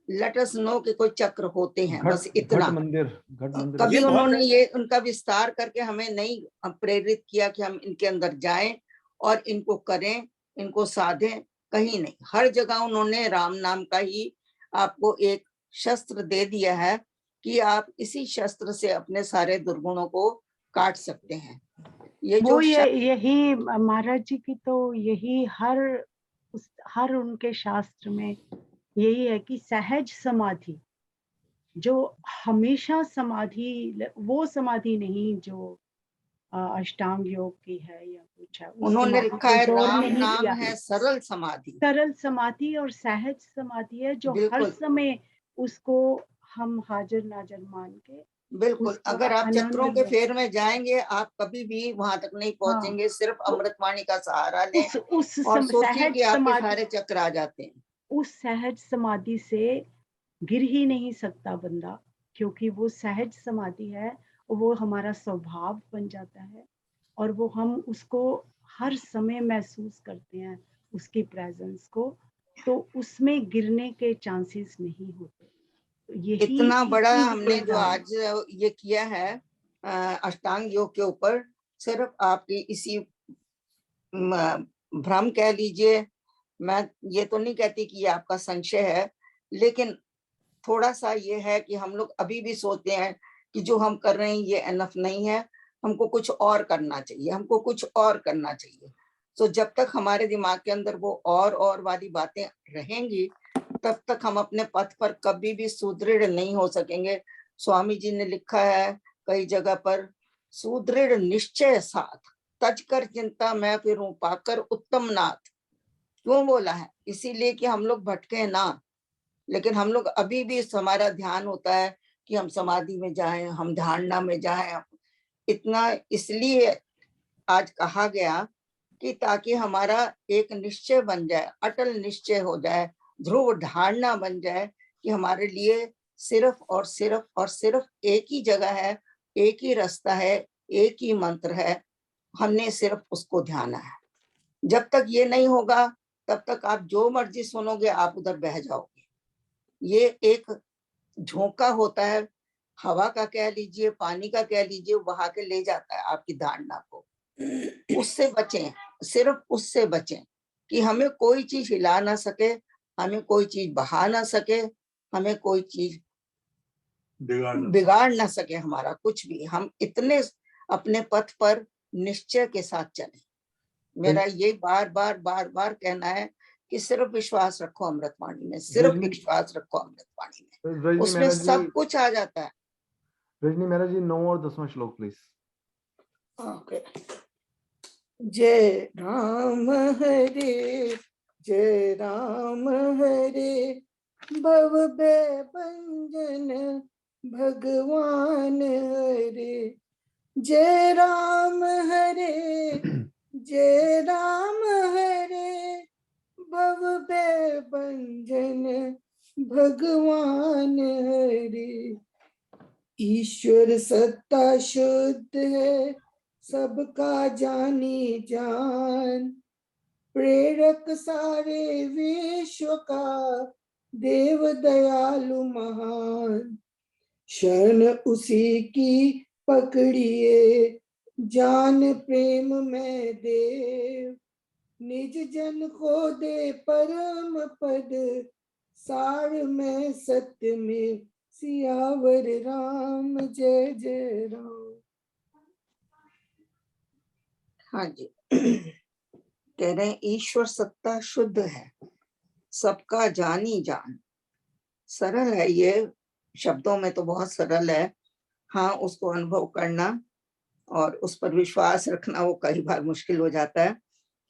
let us know कि कोई चक्र होते हैं, बस घट इतना। मंदिर कभी ये बहुत उन्होंने है। ये उनका विस्तार करके हमें नहीं प्रेरित किया कि हम इनके अंदर जाएं और इनको करें, इनको साधें, कहीं नहीं। हर जगह उन्होंने राम नाम का ही आपको एक शस्त्र दे दिया है कि आप इसी शस्त्र से अपने सारे दुर्गुणों को काट सकते हैं। ये जो वो यही महाराज जी की तो यही हर उनके शास्त्र में यही है कि सहज समाधि, जो हमेशा समाधि, वो समाधि नहीं जो अष्टांग योग की है या कुछ है, उस उन्होंने समाधि लिखा पे है, जोर राम नहीं नाम दिया। है सरल समाधि। सरल समाधि और सहज समाधि है जो हर बिल्कुल समय उसको हम हाजिर नाजर मान के बिल्कुल। उसका अगर आप आनंद चक्रों के लें। फेर में जाएंगे, आप कभी भी वहां तक नहीं पहुंचेंगे। सिर्फ अमृतवाणी का सहारा लें और सोचिए कि आपके सारे चक्र आ जाते हैं। उस सहज समाधि से गिर ही नहीं सकता बंदा, क्योंकि वो सहज समाधि है, वो हमारा स्वभाव बन जाता है और वो हम उसको हर समय महसूस करते हैं, उसकी प्रेजेंस को, तो उसमें गिरने के चांसेस नहीं होते। तो यही इतना बड़ा इसी हमने जो वजह आज ये किया है अष्टांग योग के ऊपर, सिर्फ आपकी इसी भ्रम कह लीजिए, मैं ये तो नहीं कहती कि ये आपका संशय है, लेकिन थोड़ा सा ये है कि हम लोग अभी भी सोचते हैं कि जो हम कर रहे हैं ये एनफ नहीं है, हमको कुछ और करना चाहिए, हमको कुछ और करना चाहिए। तो जब तक हमारे दिमाग के अंदर वो और वाली बातें रहेंगी, तब तक हम अपने पथ पर कभी भी सुदृढ़ नहीं हो सकेंगे। स्वामी जी ने लिखा है कई जगह पर, सुदृढ़ निश्चय साथ तज कर चिंता मैं फिरूं पाकर उत्तम नाथ। क्यों बोला है? इसीलिए कि हम लोग भटके ना। लेकिन हम लोग अभी भी, हमारा ध्यान होता है कि हम समाधि में जाएं, हम धारणा में जाएं। इतना इसलिए आज कहा गया कि ताकि हमारा एक निश्चय बन जाए, अटल निश्चय हो जाए, ध्रुव धारणा बन जाए कि हमारे लिए सिर्फ और सिर्फ और सिर्फ एक ही जगह है, एक ही रास्ता है, एक ही मंत्र है, हमने सिर्फ उसको ध्याना है। जब तक ये नहीं होगा, तब तक आप जो मर्जी सुनोगे, आप उधर बह जाओगे। ये एक झोंका होता है, हवा का कह लीजिए, पानी का कह लीजिए, बहा के ले जाता है आपकी धारणा को। उससे बचें, सिर्फ उससे बचें कि हमें कोई चीज हिला ना सके, हमें कोई चीज बहा ना सके, हमें कोई चीज बिगाड़ ना सके हमारा कुछ भी। हम इतने अपने पथ पर निश्चय के साथ चलें। मेरा ये बार बार कहना है कि सिर्फ विश्वास रखो अमृतवाणी में, सिर्फ विश्वास रखो अमृतवाणी में, उसमें सब कुछ आ जाता है। रजनी मेहरा जी 9 और 10वां श्लोक प्लीज। ओके। जय राम हरे जय राम हरे भव भंजन भगवान हरे। जय राम हरे जय राम हरे भव भंजन भगवान हरे। ईश्वर सत्ता शुद्ध है, सबका जानी जान, प्रेरक सारे विश्व का, देव दयालु महान। शरण उसी की पकड़िए, जान प्रेम में देव, निज जन को दे परम पद, सार में सत्य में सियावर राम जय जय राम। हाँ जी। कह रहे हैं ईश्वर सत्ता शुद्ध है, सबका जानी जान। सरल है ये, शब्दों में तो बहुत सरल है। हाँ, उसको अनुभव करना और उस पर विश्वास रखना वो कई बार मुश्किल हो जाता है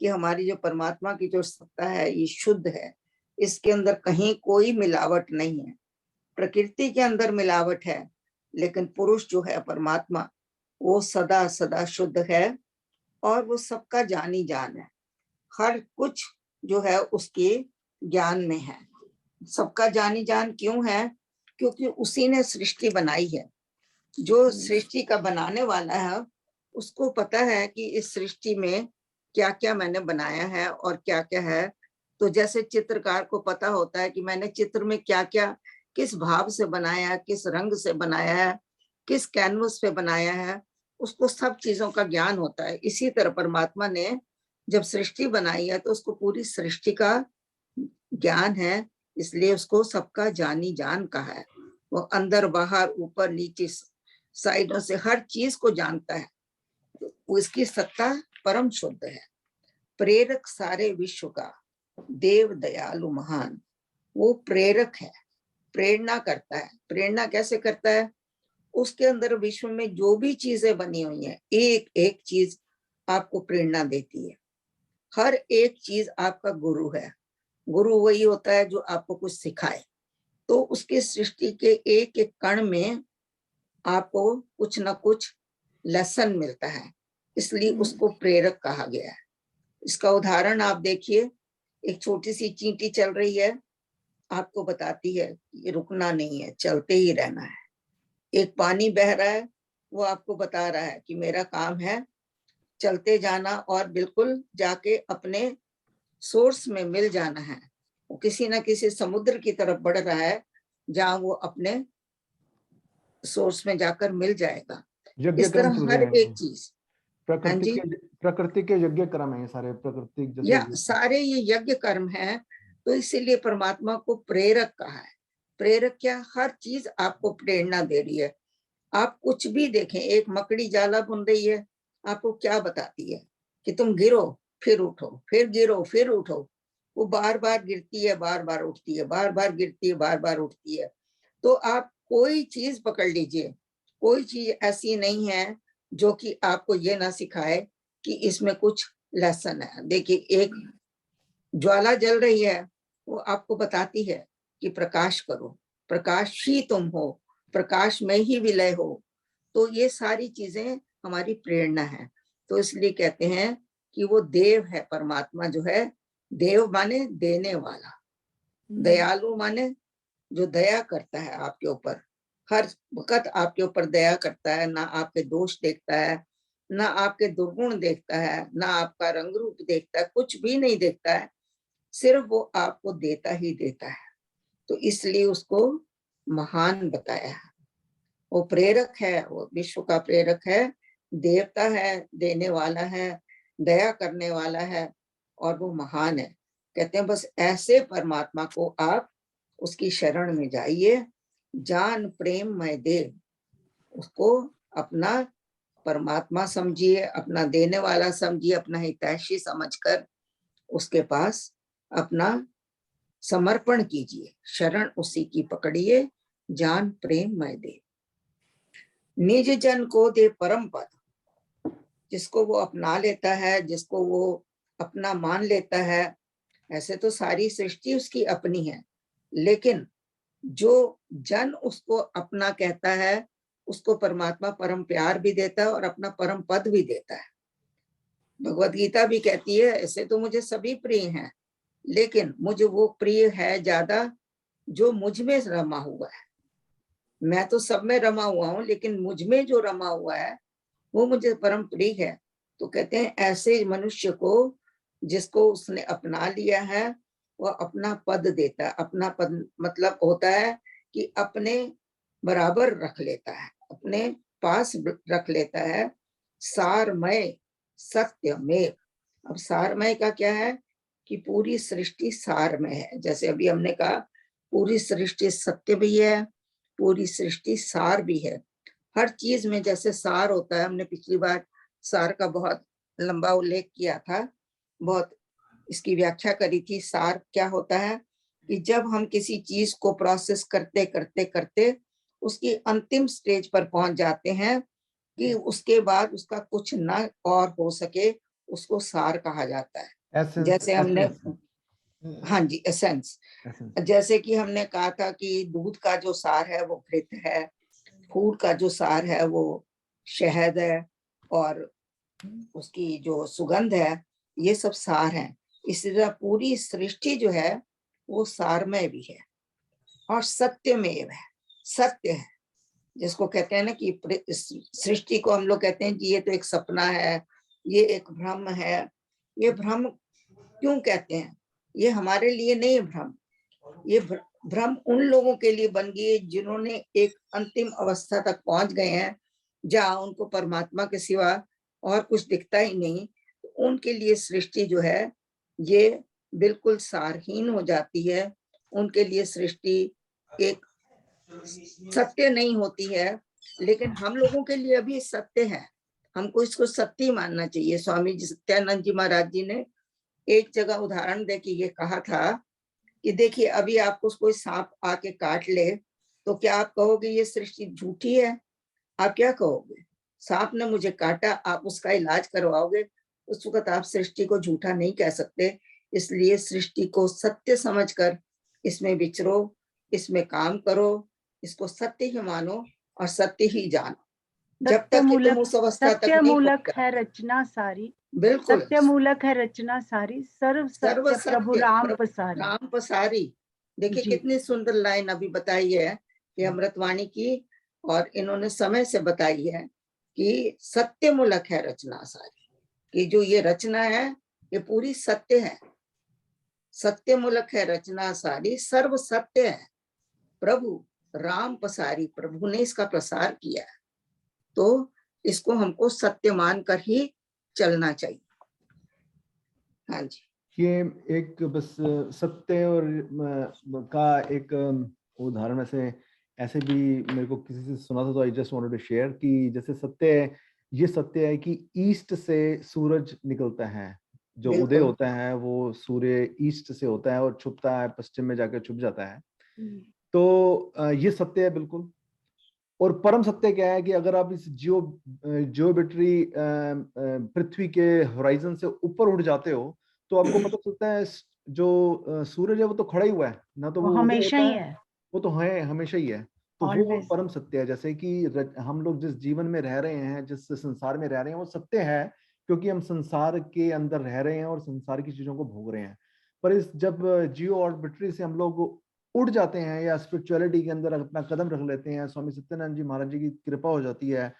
कि हमारी जो परमात्मा की जो सत्ता है ये शुद्ध है, इसके अंदर कहीं कोई मिलावट नहीं है। प्रकृति के अंदर मिलावट है, लेकिन पुरुष जो है परमात्मा, वो सदा सदा शुद्ध है और वो सबका जानी जान है। हर कुछ जो है उसके ज्ञान में है। सबका जानी जान क्यों है? क्योंकि उसी ने सृष्टि बनाई है। जो सृष्टि का बनाने वाला है उसको पता है कि इस सृष्टि में क्या क्या मैंने बनाया है और क्या क्या है। तो जैसे चित्रकार को पता होता है कि मैंने चित्र में क्या क्या, किस भाव से बनाया है, किस रंग से बनाया है, किस कैनवस पे बनाया है, उसको सब चीजों का ज्ञान होता है। इसी तरह परमात्मा ने जब सृष्टि बनाई है तो उसको पूरी सृष्टि का ज्ञान है, इसलिए उसको सबका जानी जान कहा है। वो अंदर बाहर ऊपर नीचे साइडों से हर चीज को जानता है। उसकी सत्ता परम शुद्ध है। प्रेरक सारे विश्व का, देव दयालु महान। वो प्रेरक है, प्रेरणा करता है। प्रेरणा कैसे करता है? उसके अंदर विश्व में जो भी चीजें बनी हुई हैं, एक एक चीज आपको प्रेरणा देती है। हर एक चीज आपका गुरु है। गुरु वही होता है जो आपको कुछ सिखाए। तो उसकी सृष्टि के एक एक कण में आपको कुछ ना कुछ लेसन मिलता है, इसलिए उसको प्रेरक कहा गया है। इसका उदाहरण आप देखिए, एक छोटी सी चींटी चल रही है, आपको बताती है ये रुकना नहीं है, चलते ही रहना है। एक पानी बह रहा है, वो आपको बता रहा है कि मेरा काम है चलते जाना और बिल्कुल जाके अपने सोर्स में मिल जाना है। वो किसी ना किसी समुद्र की तरफ बढ़ रहा है जहां वो अपने सोर्स में जाकर मिल जाएगा। यज्ञ इस कर्म तरह चल हर रहे हैं। एक चीज, प्रकृति के यज्ञ कर्म है ये सारे, प्राकृतिक या जैसे सारे ये यज्ञ कर्म है। तो इसीलिए परमात्मा को प्रेरक कहा है। प्रेरक क्या? हर चीज आपको प्रेरणा दे रही है। आप कुछ भी देखें, एक मकड़ी जाला बुन रही है, आपको क्या बताती है? कि तुम गिरो फिर उठो, फिर गिरो फिर उठो। वो बार बार गिरती है, बार बार उठती है, बार बार गिरती है, बार बार उठती है। तो आप कोई चीज पकड़ लीजिए, कोई चीज ऐसी नहीं है जो कि आपको ये ना सिखाए कि इसमें कुछ लेसन है। देखिए, एक ज्वाला जल रही है, वो आपको बताती है कि प्रकाश करो, प्रकाश ही तुम हो, प्रकाश में ही विलय हो। तो ये सारी चीजें हमारी प्रेरणा है। तो इसलिए कहते हैं कि वो देव है। परमात्मा जो है, देव माने देने वाला, दयालु माने जो दया करता है आपके ऊपर, हर वक्त आपके ऊपर दया करता है, ना आपके दोष देखता है, ना आपके दुर्गुण देखता है, ना आपका रंग रूप देखता है, कुछ भी नहीं देखता है, सिर्फ वो आपको देता ही देता है। तो इसलिए उसको महान बताया है। वो प्रेरक है, वो विश्व का प्रेरक है, देवता है, देने वाला है, दया करने वाला है, और वो महान है। कहते हैं बस ऐसे परमात्मा को आप उसकी शरण में जाइए, जान प्रेम मय देव। उसको अपना परमात्मा समझिए, अपना देने वाला समझिए, अपना हितैषी समझकर उसके पास अपना समर्पण कीजिए, शरण उसी की पकड़िए, जान प्रेम मय देव। निज जन को दे परम पद। जिसको वो अपना लेता है, जिसको वो अपना मान लेता है, ऐसे तो सारी सृष्टि उसकी अपनी है, लेकिन जो जन उसको अपना कहता है, उसको परमात्मा परम प्यार भी देता है और अपना परम पद भी देता है। भगवत गीता भी कहती है ऐसे तो मुझे सभी प्रिय हैं, लेकिन मुझे वो प्रिय है ज्यादा जो मुझ में रमा हुआ है। मैं तो सब में रमा हुआ हूँ, लेकिन मुझ में जो रमा हुआ है वो मुझे परम प्रिय है। तो कहते हैं ऐसे मनुष्य को जिसको उसने अपना लिया है, वो अपना पद देता है। अपना पद मतलब होता है कि अपने बराबर रख लेता है, अपने पास रख लेता है। सारमय सत्यमेव। अब सारमय का क्या है कि पूरी सृष्टि सार में है। जैसे अभी हमने कहा पूरी सृष्टि सत्य भी है, पूरी सृष्टि सार भी है। हर चीज में जैसे सार होता है, हमने पिछली बार सार का बहुत लंबा उल्लेख किया था, बहुत इसकी व्याख्या करी थी। सार क्या होता है कि जब हम किसी चीज को प्रोसेस करते करते करते उसकी अंतिम स्टेज पर पहुंच जाते हैं कि उसके बाद उसका कुछ ना और हो सके, उसको सार कहा जाता है। जैसे हमने हाँ जी, एसेंस। जैसे कि हमने कहा था कि दूध का जो सार है वो घृत है, फूल का जो सार है वो शहद है, और उसकी जो सुगंध है, ये सब सार हैं। इसी तरह पूरी सृष्टि जो है वो सारमय भी है और सत्यमेव है, सत्य है। जिसको कहते हैं ना कि सृष्टि को हम लोग कहते हैं कि ये तो एक सपना है, ये एक भ्रम है। ये भ्रम क्यों कहते हैं? ये हमारे लिए नहीं भ्रम, ये भ्रम उन लोगों के लिए बन गई जिन्होंने एक अंतिम अवस्था तक पहुंच गए हैं जहां उनको परमात्मा के सिवा और कुछ दिखता ही नहीं। उनके लिए सृष्टि जो है ये बिल्कुल सारहीन हो जाती है। उनके लिए सृष्टि एक सत्य नहीं होती है, लेकिन हम लोगों के लिए अभी सत्य है। हमको इसको सत्य मानना चाहिए। स्वामी जी सत्यानंद जी महाराज जी ने एक जगह उदाहरण दे के ये कहा था कि देखिए अभी आपको कोई सांप आके काट ले तो क्या आप कहोगे ये सृष्टि झूठी है? आप क्या कहोगे? सांप ने मुझे काटा, आप उसका इलाज करवाओगे, उस वक्त आप सृष्टि को झूठा नहीं कह सकते। इसलिए सृष्टि को सत्य समझकर इसमें विचरो, इसमें काम करो, इसको सत्य ही मानो और सत्य ही जानो। जब तक कि तुम उस अवस्था तक नहीं सत्यमूलक है रचना सारी, बिल्कुल सत्यमूलक है रचना सारी, सर्व सर्व सत्य प्रभु राम पसारी। राम पसारी। देखिए जी। कितनी सुंदर लाइन अभी बताई है कि अमृतवाणी की, और इन्होंने समय से बताई है कि सत्यमूलक है रचना सारी, कि जो ये रचना है ये पूरी सत्य है। सत्यमूलक है रचना सारी, सर्व सत्य है, प्रभु राम पसारी, प्रभु ने इसका प्रसार किया है। तो इसको हमको सत्य मानकर ही चलना चाहिए। हाँ जी, ये एक बस सत्य और का एक उदाहरण ऐसे भी मेरे को किसी से सुना था, तो I just wanted to share कि जैसे ये सत्य है कि ईस्ट से सूरज निकलता है, जो उदय बिल्कुल। होता है वो सूर्य ईस्ट से होता है और छुपता है पश्चिम में जाकर छुप जाता है। तो ये सत्य है बिल्कुल। और परम सत्य क्या है कि अगर आप इस जियोमेट्री पृथ्वी के होराइजन से ऊपर उठ जाते हो तो आपको पता चलता है जो सूरज है वो तो खड़ा ही हुआ है ना, तो वो वो उदय हमेशा होता ही है, है, वो तो है, हमेशा ही है। तो वो Always. परम सत्य है। जैसे कि हम लोग जिस जीवन में रह रहे हैं, जिस संसार में रह रहे हैं, वो सत्य है क्योंकि हम संसार के अंदर रह रहे हैं और संसार की चीजों को भोग रहे हैं। पर जब जियो ऑर्बिटरी से हम लोग उड़ जाते हैं या स्पिरिचुअलिटी के अंदर अपना कदम रख लेते हैं, स्वामी सत्यानंद जी महाराज जी की कृपा हो जाती है,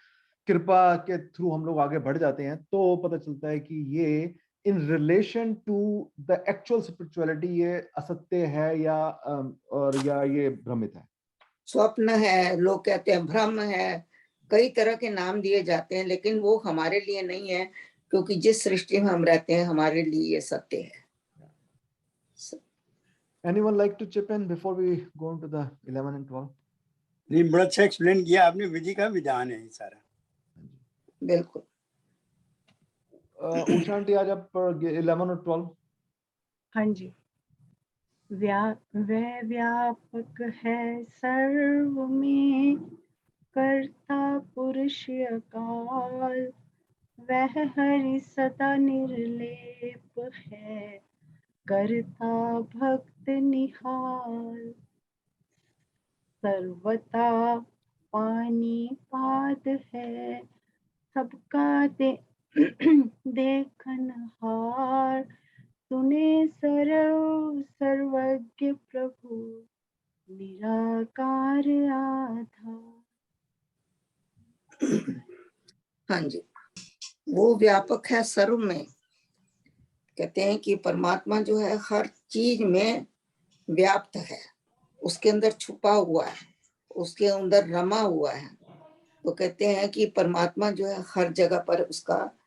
कृपा के थ्रू हम लोग आगे बढ़ जाते हैं, तो पता चलता है कि ये in relation to the actual spirituality ये असत्य है या ये भ्रमित है, स्वप्न है, लोग कहते हैं भ्रम है, कई तरह के नाम दिए जाते हैं, लेकिन वो हमारे लिए नहीं है, क्योंकि जिस सृष्टि में हम रहते हैं हमारे लिए ये सत्य है। Anyone like to chip in before we go on to the 11 and 12? नहीं, बड़ा अच्छा एक्सप्लेन किया आपने, विधि का विधान है सारा। बिल्कुल। उषा आंटी आज आप 11 और 12। हाँ जी। वह व्यापक है सर्व में, कर्ता पुरुष अकाल, वह हरि सदा निर्लेप है, करता भक्त निहाल, सर्वथा पानी पाद है, सबका देखनहार, सुने सर्वज्ञ प्रभु, निराकार आधार। हाँ जी, वो व्यापक है सर्व में। कहते हैं कि परमात्मा जो है हर चीज में व्याप्त है, उसके अंदर छुपा हुआ है, उसके अंदर रमा हुआ है। तो कहते हैं कि परमात्मा जो है हर जगह पर उसका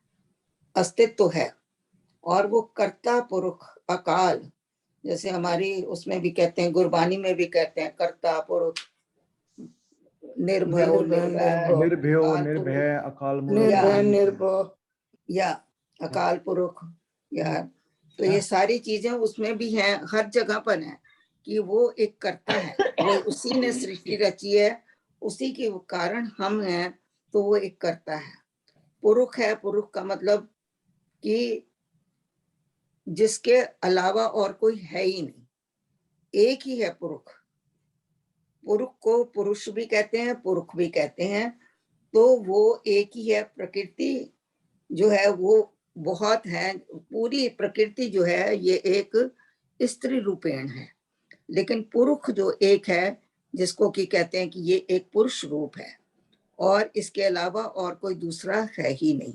अस्तित्व है, और वो कर्ता पुरुष अकाल, जैसे हमारी उसमें भी कहते हैं, गुरबानी में भी कहते हैं कर्ता पुरुष, निर्भय निर्भय अकाल निर्भय या अकाल पुरुष या, तो ये सारी चीजें उसमें भी हैं, हर जगह पर है कि वो एक कर्ता है, वो उसी ने सृष्टि रची है, उसी के कारण हम हैं, तो वो एक कर्ता है। पुरुष है, पुरुष का मतलब कि जिसके अलावा और कोई है ही नहीं, एक ही है पुरुष। पुरुष को पुरुष भी कहते हैं, पुरुष भी कहते हैं, तो वो एक ही है। प्रकृति जो है वो बहुत है। पूरी प्रकृति जो है ये एक स्त्री रूपेण है, लेकिन पुरुष जो एक है जिसको कि कहते हैं कि ये एक पुरुष रूप है और इसके अलावा और कोई दूसरा है ही नहीं।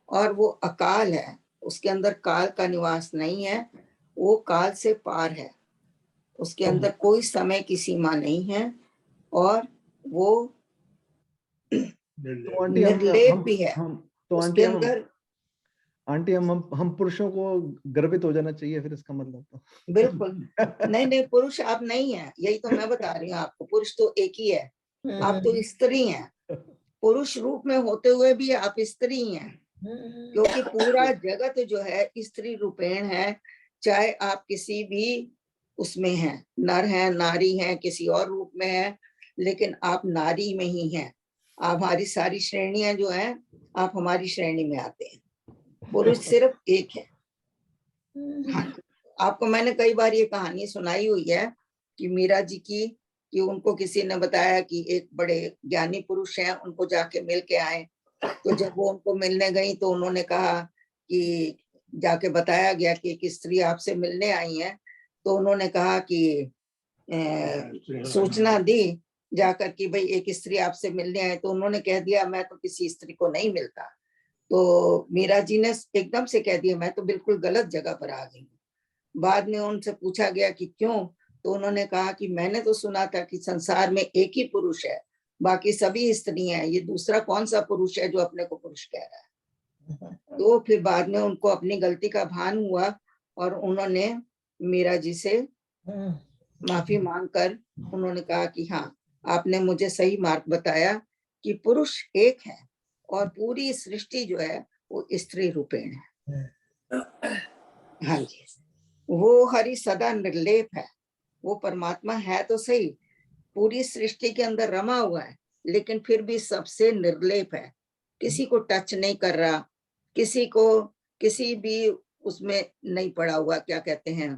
और वो अकाल है, उसके अंदर काल का निवास नहीं है, वो काल से पार है, उसके अंदर कोई समय की सीमा नहीं है और वो तो आंटी निर्लेप भी है। तो उसके अंदर आंटी हम पुरुषों को गर्वित हो जाना चाहिए फिर इसका मतलब तो। बिल्कुल नहीं, पुरुष आप नहीं है, यही तो मैं बता रही हूँ आपको। पुरुष तो एक ही है, आप तो स्त्री हैं। पुरुष रूप में होते हुए भी आप स्त्री हैं, क्योंकि पूरा जगत जो है स्त्री रूपेण है। चाहे आप किसी भी उसमें हैं, नर हैं, नारी हैं, किसी और रूप में हैं, लेकिन आप नारी में ही हैं। आप हमारी सारी श्रेणियां जो हैं, आप हमारी श्रेणी में आते हैं। पुरुष सिर्फ एक है। हाँ, आपको मैंने कई बार ये कहानी सुनाई हुई है कि मीरा जी की, कि उनको किसी ने बताया कि एक बड़े ज्ञानी पुरुष हैं, उनको जाके मिल के आए। तो जब वो उनको मिलने गई तो उन्होंने कहा कि जाके बताया गया कि एक स्त्री आपसे मिलने आई है। तो उन्होंने कहा कि सूचना दी जाकर कि भाई एक स्त्री आपसे मिलने आए। तो उन्होंने कह दिया मैं तो किसी स्त्री को नहीं मिलता। तो मीरा जी ने एकदम से कह दिया मैं तो बिल्कुल गलत जगह पर आ गई हूँ। बाद में उनसे पूछा गया कि क्यों, तो उन्होंने कहा कि मैंने तो सुना था कि संसार में एक ही पुरुष है, बाकी सभी स्त्री हैं, ये दूसरा कौन सा पुरुष है जो अपने को पुरुष कह रहा है। तो फिर बाद में उनको अपनी गलती का भान हुआ और उन्होंने मीरा जी से माफी मांगकर उन्होंने कहा कि हाँ, आपने मुझे सही मार्ग बताया कि पुरुष एक है और पूरी सृष्टि जो है वो स्त्री रूपेण है। हाँ जी, वो हरि सदा निर्लेप है, वो परमात्मा है तो सही, पूरी सृष्टि के अंदर रमा हुआ है, लेकिन फिर भी सबसे निर्लेप है, किसी को टच नहीं कर रहा, किसी को किसी भी उसमें नहीं पड़ा हुआ, क्या कहते हैं,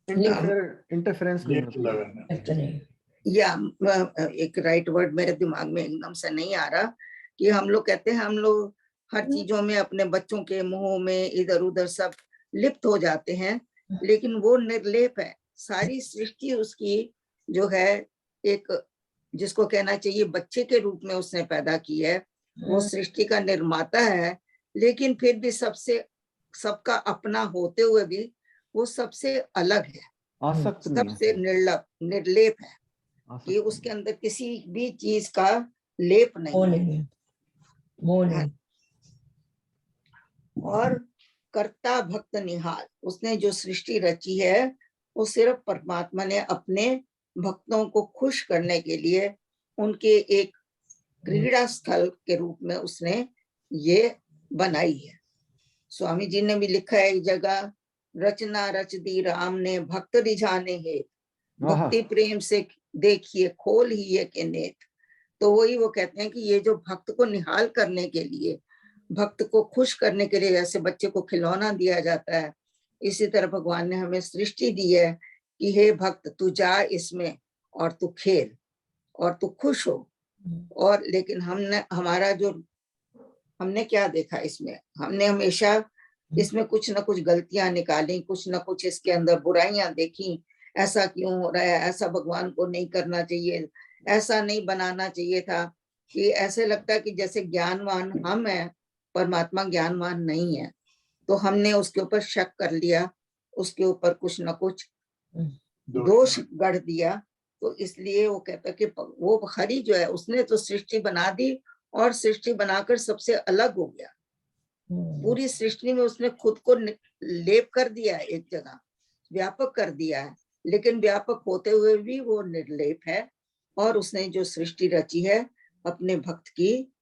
इंटरफेरेंस नहीं, या एक राइट वर्ड मेरे दिमाग में एकदम से नहीं आ रहा, कि हम लोग कहते हैं हम लोग हर चीजों में अपने बच्चों के मुंह में इधर उधर सब लिप्त हो जाते हैं, लेकिन वो निर्लेप है। सारी सृष्टि उसकी जो है एक, जिसको कहना चाहिए बच्चे के रूप में उसने पैदा की है, वो सृष्टि का निर्माता है, लेकिन फिर भी सबसे सबका अपना होते हुए भी वो सबसे अलग है, सबसे निर्लेप है, कि उसके अंदर किसी भी चीज का लेप नहीं है। और कर्ता भक्त निहाल, उसने जो सृष्टि रची है वो सिर्फ परमात्मा ने अपने भक्तों को खुश करने के लिए उनके एक क्रीड़ा स्थल के रूप में उसने ये बनाई है। स्वामी जी ने भी लिखा है एक जगह, रचना रच दी राम ने भक्त रिझाने है, भक्ति प्रेम से देखिए खोल ही ये के नेत। तो वही वो कहते हैं कि ये जो भक्त को निहाल करने के लिए, भक्त को खुश करने के लिए, जैसे बच्चे को खिलौना दिया जाता है, इसी तरह भगवान ने हमें सृष्टि दी है कि हे भक्त तू जा इसमें और तू खेल और तू खुश हो। और लेकिन हमने क्या देखा इसमें, हमने हमेशा इसमें कुछ ना कुछ गलतियां निकाली, कुछ ना कुछ इसके अंदर बुराइयां देखी, ऐसा क्यों हो रहा है, ऐसा भगवान को नहीं करना चाहिए, ऐसा नहीं बनाना चाहिए था। कि ऐसे लगता है कि जैसे ज्ञानवान हम हैं, परमात्मा ज्ञानवान नहीं है। तो हमने उसके ऊपर शक कर लिया, उसके ऊपर कुछ ना कुछ दोष गढ़ दिया। तो इसलिए वो कहता कि वो हरि जो है उसने तो सृष्टि बना दी और सृष्टि बनाकर सबसे अलग हो गया। पूरी सृष्टि में उसने खुद को लेप कर दिया है, एक जगह व्यापक कर दिया है, लेकिन व्यापक होते हुए भी वो निर्लेप है। और उसने जो सृष्टि रची है अपने भक्त की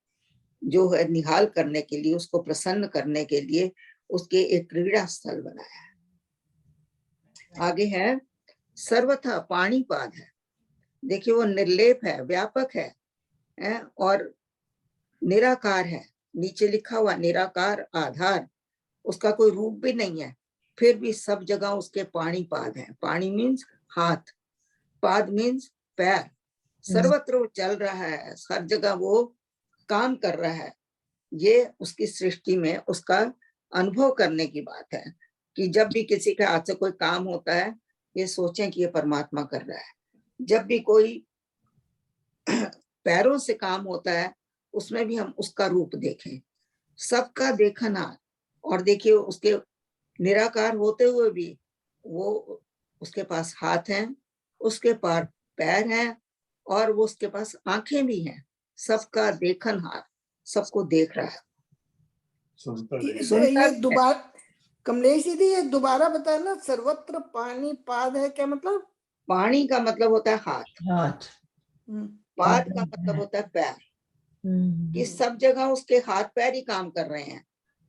जो है निहाल करने के लिए, उसको प्रसन्न करने के लिए, उसके एक क्रीड़ा स्थल बनाया है। आगे है सर्वथा पाणिपाद है, देखिए वो निर्लेप है, व्यापक है और निराकार है। नीचे लिखा हुआ निराकार आधार, उसका कोई रूप भी नहीं है, फिर भी सब जगह उसके पाणिपाद है। पाणी मीन्स हाथ, पाद मीन्स पैर, सर्वत्र वो चल रहा है, हर जगह वो काम कर रहा है। ये उसकी सृष्टि में उसका अनुभव करने की बात है कि जब भी किसी के हाथ से कोई काम होता है, ये सोचें कि ये परमात्मा कर रहा है। जब भी कोई पैरों से काम होता है, उसमें भी हम उसका रूप देखें, सबका देखना। और देखिए उसके निराकार होते हुए भी वो उसके पास हाथ हैं, उसके पास पैर हैं और वो उसके पास आंखें भी हैं। सबका देखनहार, सबको देख रहा है, सुनता नहीं। सुनता ये भी है। दोबारा कमलेश दीदी ये दोबारा बताया ना, सर्वत्र पानी पाद है, क्या मतलब? पाणी का मतलब होता है हाथ, हाथ। पाद का मतलब होता है पैर, कि सब जगह उसके हाथ पैर ही काम कर रहे हैं।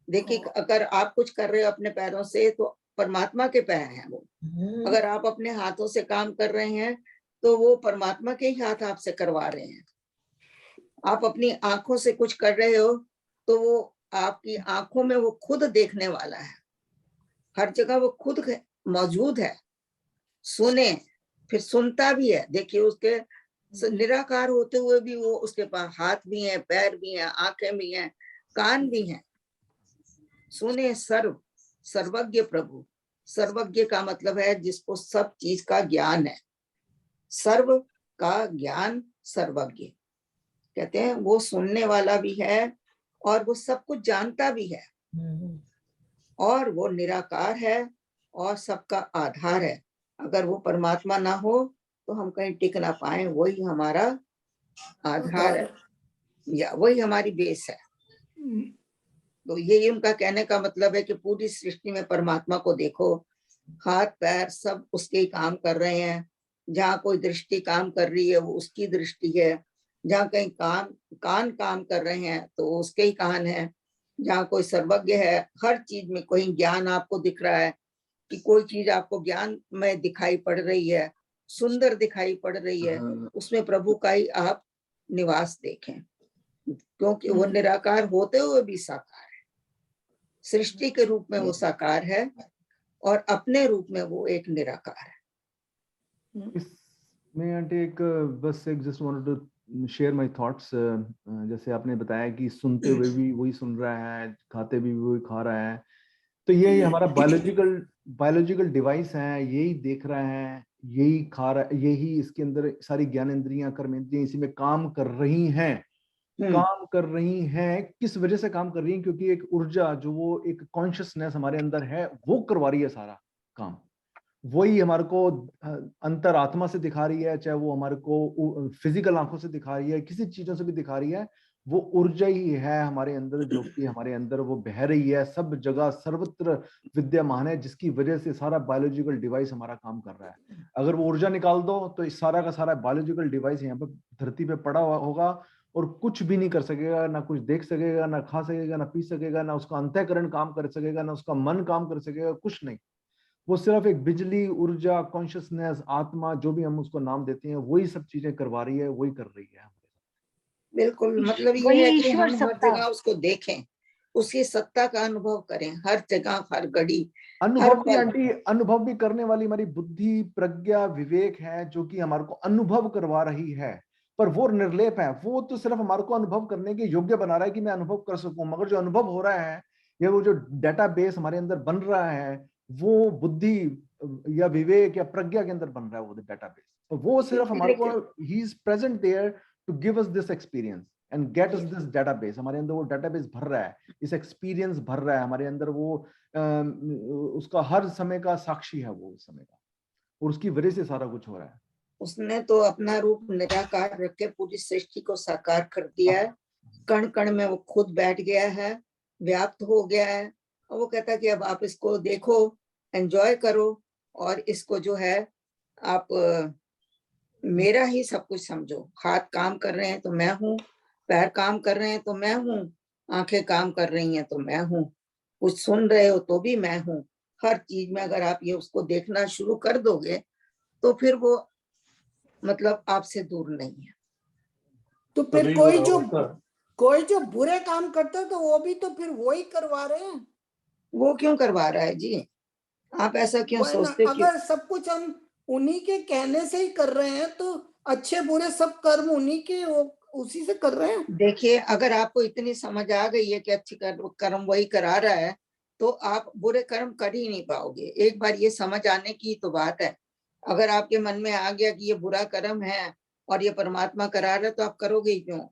देखिए अगर आप कुछ कर रहे हो अपने पैरों से तो परमात्मा के पैर हैं वो। अगर आप अपने हाथों से काम कर रहे हैं तो वो परमात्मा के ही हाथ आपसे करवा रहे हैं। आप अपनी आंखों से कुछ कर रहे हो तो वो आपकी आंखों में वो खुद देखने वाला है, हर जगह वो खुद मौजूद है। सुने, फिर सुनता भी है। देखिए उसके निराकार होते हुए भी वो उसके पास हाथ भी हैं, पैर भी हैं, आंखें भी हैं, कान भी हैं। सुने सर्व, सर्वज्ञ प्रभु। सर्वज्ञ का मतलब है जिसको सब चीज का ज्ञान है। सर्व का ज्ञान सर्वज्ञ कहते हैं। वो सुनने वाला भी है और वो सब कुछ जानता भी है, और वो निराकार है और सबका आधार है। अगर वो परमात्मा ना हो तो हम कहीं टिक ना पाए। वही हमारा आधार है या वही हमारी बेस है। तो यही उनका कहने का मतलब है कि पूरी सृष्टि में परमात्मा को देखो, हाथ पैर सब उसके ही काम कर रहे हैं। जहाँ कोई दृष्टि काम कर रही है वो उसकी दृष्टि है। जहाँ कहीं कान काम कर रहे हैं तो उसके ही कान है। जहाँ कोई सर्वज्ञ है, हर चीज में कोई ज्ञान आपको दिख रहा है कि कोई चीज आपको ज्ञान में दिखाई पड़ रही है, सुंदर दिखाई पड़ रही है, उसमें प्रभु का ही आप निवास देखें, क्योंकि वो निराकार होते हुए भी साकार है। सृष्टि के रूप में वो साकार है और अपने रूप में वो एक निराकार है। इसमें आंटी एक बस एक just wanted to share my thoughts. जैसे आपने बताया कि सुनते हुए भी वही सुन रहा है, खाते भी वही खा रहा है, तो यही हमारा बायोलॉजिकल डिवाइस है, यही देख रहा है, यही खा रहा है, यही इसके अंदर सारी ज्ञानेंद्रियां कर्मेंद्रियां इसी में काम कर रही हैं। काम कर रही हैं किस वजह से काम कर रही हैं? क्योंकि एक ऊर्जा जो वो एक कॉन्शियसनेस हमारे अंदर है वो करवा रही है सारा काम। वही हमारे को अंतर आत्मा से दिखा रही है, चाहे वो हमारे को फिजिकल आंखों से दिखा रही है, किसी चीजों से भी दिखा रही है। वो ऊर्जा ही है हमारे अंदर जो कि हमारे अंदर वो बह रही है, सब जगह सर्वत्र विद्यमान है, जिसकी वजह से सारा बायोलॉजिकल डिवाइस हमारा काम कर रहा है। अगर वो ऊर्जा निकाल दो तो इस सारा का सारा बायोलॉजिकल डिवाइस यहाँ पे धरती पे पड़ा हुआ होगा और कुछ भी नहीं कर सकेगा, ना कुछ देख सकेगा, ना खा सकेगा, ना पी सकेगा, ना उसका अंतःकरण काम कर सकेगा, ना उसका मन काम कर सकेगा, कुछ नहीं। वो सिर्फ एक बिजली, ऊर्जा, कॉन्शियसनेस, आत्मा, जो भी हम उसको नाम देते हैं, वही सब चीजें करवा रही है, वही कर रही है। बिल्कुल, मतलब ये है कि हम हर जगह उसको देखें, उसकी सत्ता का अनुभव करें, हर जगह, हर घड़ी, अनुभव भी आंटी, अनुभव भी करने वाली हमारी बुद्धि, प्रज्ञा, विवेक है जो कि हमारे को अनुभव करवा रही है, पर वो निर्लेप है। वो तो सिर्फ हमारे को अनुभव करने के योग्य बना रहा है कि मैं अनुभव कर सकूं, मगर जो अनुभव हो रहा है या वो जो डेटाबेस हमारे अंदर बन रहा है वो बुद्धि या विवेक या प्रज्ञा के अंदर बन रहा है वो डेटाबेस। वो सिर्फ हमारे को, he is present there to give us this experience and get us this database. हमारे अंदर वो डेटाबेस भर रहा है, इस एक्सपीरियंस भर रहा है हमारे अंदर। वो उसका हर समय का साक्षी है वो, उस समय का, और उसकी वजह से सारा कुछ हो रहा है। उसने तो अपना रूप निराकार रख के पूरी सृष्टि को साकार कर दिया है। कण कण में वो खुद बैठ गया है, व्याप्त हो गया है, और वो कहता है कि अब आप इसको देखो, एंजॉय करो, और इसको जो है आप मेरा ही सब कुछ समझो। हाथ काम कर रहे हैं तो मैं हूँ, पैर काम कर रहे हैं तो मैं हूँ, आंखें काम कर रही हैं तो मैं हूँ, कुछ सुन रहे हो तो भी मैं हूँ। हर चीज में अगर आप ये उसको देखना शुरू कर दोगे तो फिर वो मतलब आपसे दूर नहीं है। तो फिर कोई जो बुरे काम करता है तो वो भी तो फिर वो ही करवा रहे हैं। वो क्यों करवा रहा है जी? आप ऐसा क्यों सोचते? अगर सब कुछ हम उन्हीं के कहने से ही कर रहे हैं तो अच्छे बुरे सब कर्म उन्हीं के उसी से कर रहे हैं। देखिए, अगर आपको इतनी समझ आ गई है कि अच्छे कर्म वही करा रहा है, तो आप बुरे कर्म कर ही नहीं पाओगे। एक बार ये समझ आने की तो बात है। अगर आपके मन में आ गया कि ये बुरा कर्म है और ये परमात्मा करा रहा है, तो आप करोगे ही क्यों?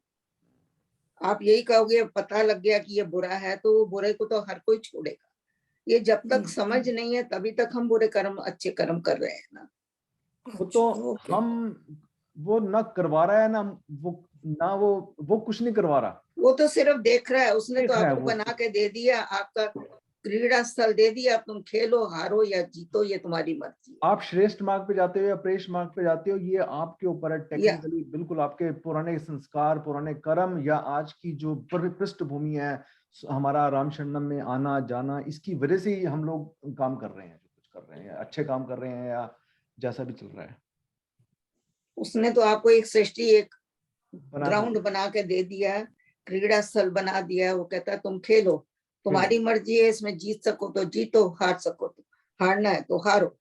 आप यही कहोगे, पता लग गया कि ये बुरा है, तो बुरे को तो हर कोई छोड़ेगा। ये जब तक समझ नहीं है, तभी तक हम बुरे कर्म अच्छे कर्म कर रहे हैं ना। वो तो ओके। हम वो ना करवा रहा है ना वो कुछ नहीं करवा रहा। वो तो सिर्फ देख रहा है। उसने देख तो रहा है आपको वो। बना के दे दिया, आपका क्रीड़ा स्थल दे दिया, तुम खेलो, हारो या जीतो, ये तुम्हारी मर्जी है। आप श्रेष्ठ मार्ग पे जाते हो या प्रेष्ठ मार्ग पे जाते हो, ये आपके ऊपर है टेक्निकली। बिल्कुल आपके पुराने संस्कार, पुराने कर्म, या आज की जो पृष्ठभूमि है, हमारा राम शरणम में आना जाना, इसकी वजह से ही हम लोग काम कर रहे हैं, जो कुछ कर रहे हैं, अच्छे काम कर रहे हैं या जैसा भी चल रहा है। उसने तो आपको एक सृष्टि, एक बना ग्राउंड बना के दे दिया है, क्रीड़ा स्थल बना दिया है। वो कहता है तुम खेलो, तुम्हारी मर्जी है, इसमें जीत सको तो जीतो, हार सको तो हारना है तो हारो।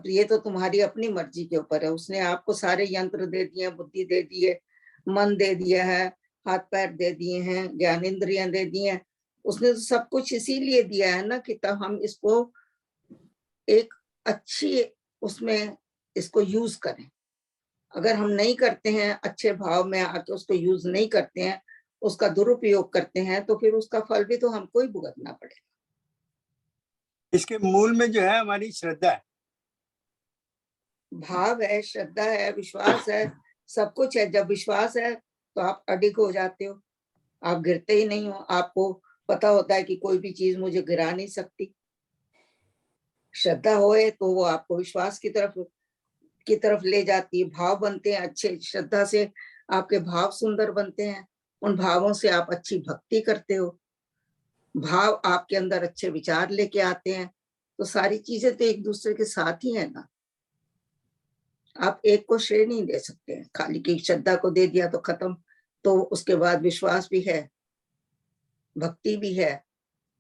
ये तो तुम्हारी अपनी मर्जी के ऊपर है। उसने आपको सारे यंत्र दे दिए, बुद्धि दे दी है, मन दे दिया है, हाथ पैर दे दिए हैं, ज्ञान इंद्रियां दे दी हैं। उसने तो सब कुछ इसीलिए दिया है ना, कि तब हम इसको एक अच्छी उसमें इसको यूज करें। अगर हम नहीं करते हैं, अच्छे भाव में आके उसको यूज नहीं करते हैं, उसका दुरुपयोग करते हैं, तो फिर उसका फल भी तो हमको ही भुगतना पड़ेगा। इसके मूल में जो है हमारी श्रद्धा है, भाव है, श्रद्धा है, विश्वास है, सब कुछ है। जब विश्वास है तो आप अडिग हो जाते हो, आप गिरते ही नहीं हो। आपको पता होता है कि कोई भी चीज मुझे गिरा नहीं सकती। श्रद्धा होए तो वो आपको विश्वास की तरफ ले जाती है। भाव बनते हैं अच्छे, श्रद्धा से आपके भाव सुंदर बनते हैं। उन भावों से आप अच्छी भक्ति करते हो, भाव आपके अंदर अच्छे विचार लेके आते हैं। तो सारी चीजें तो एक दूसरे के साथ ही है ना। आप एक को श्रेय नहीं दे सकते हैं। खाली की श्रद्धा को दे दिया तो खत्म। तो उसके बाद विश्वास भी है, भक्ति भी है।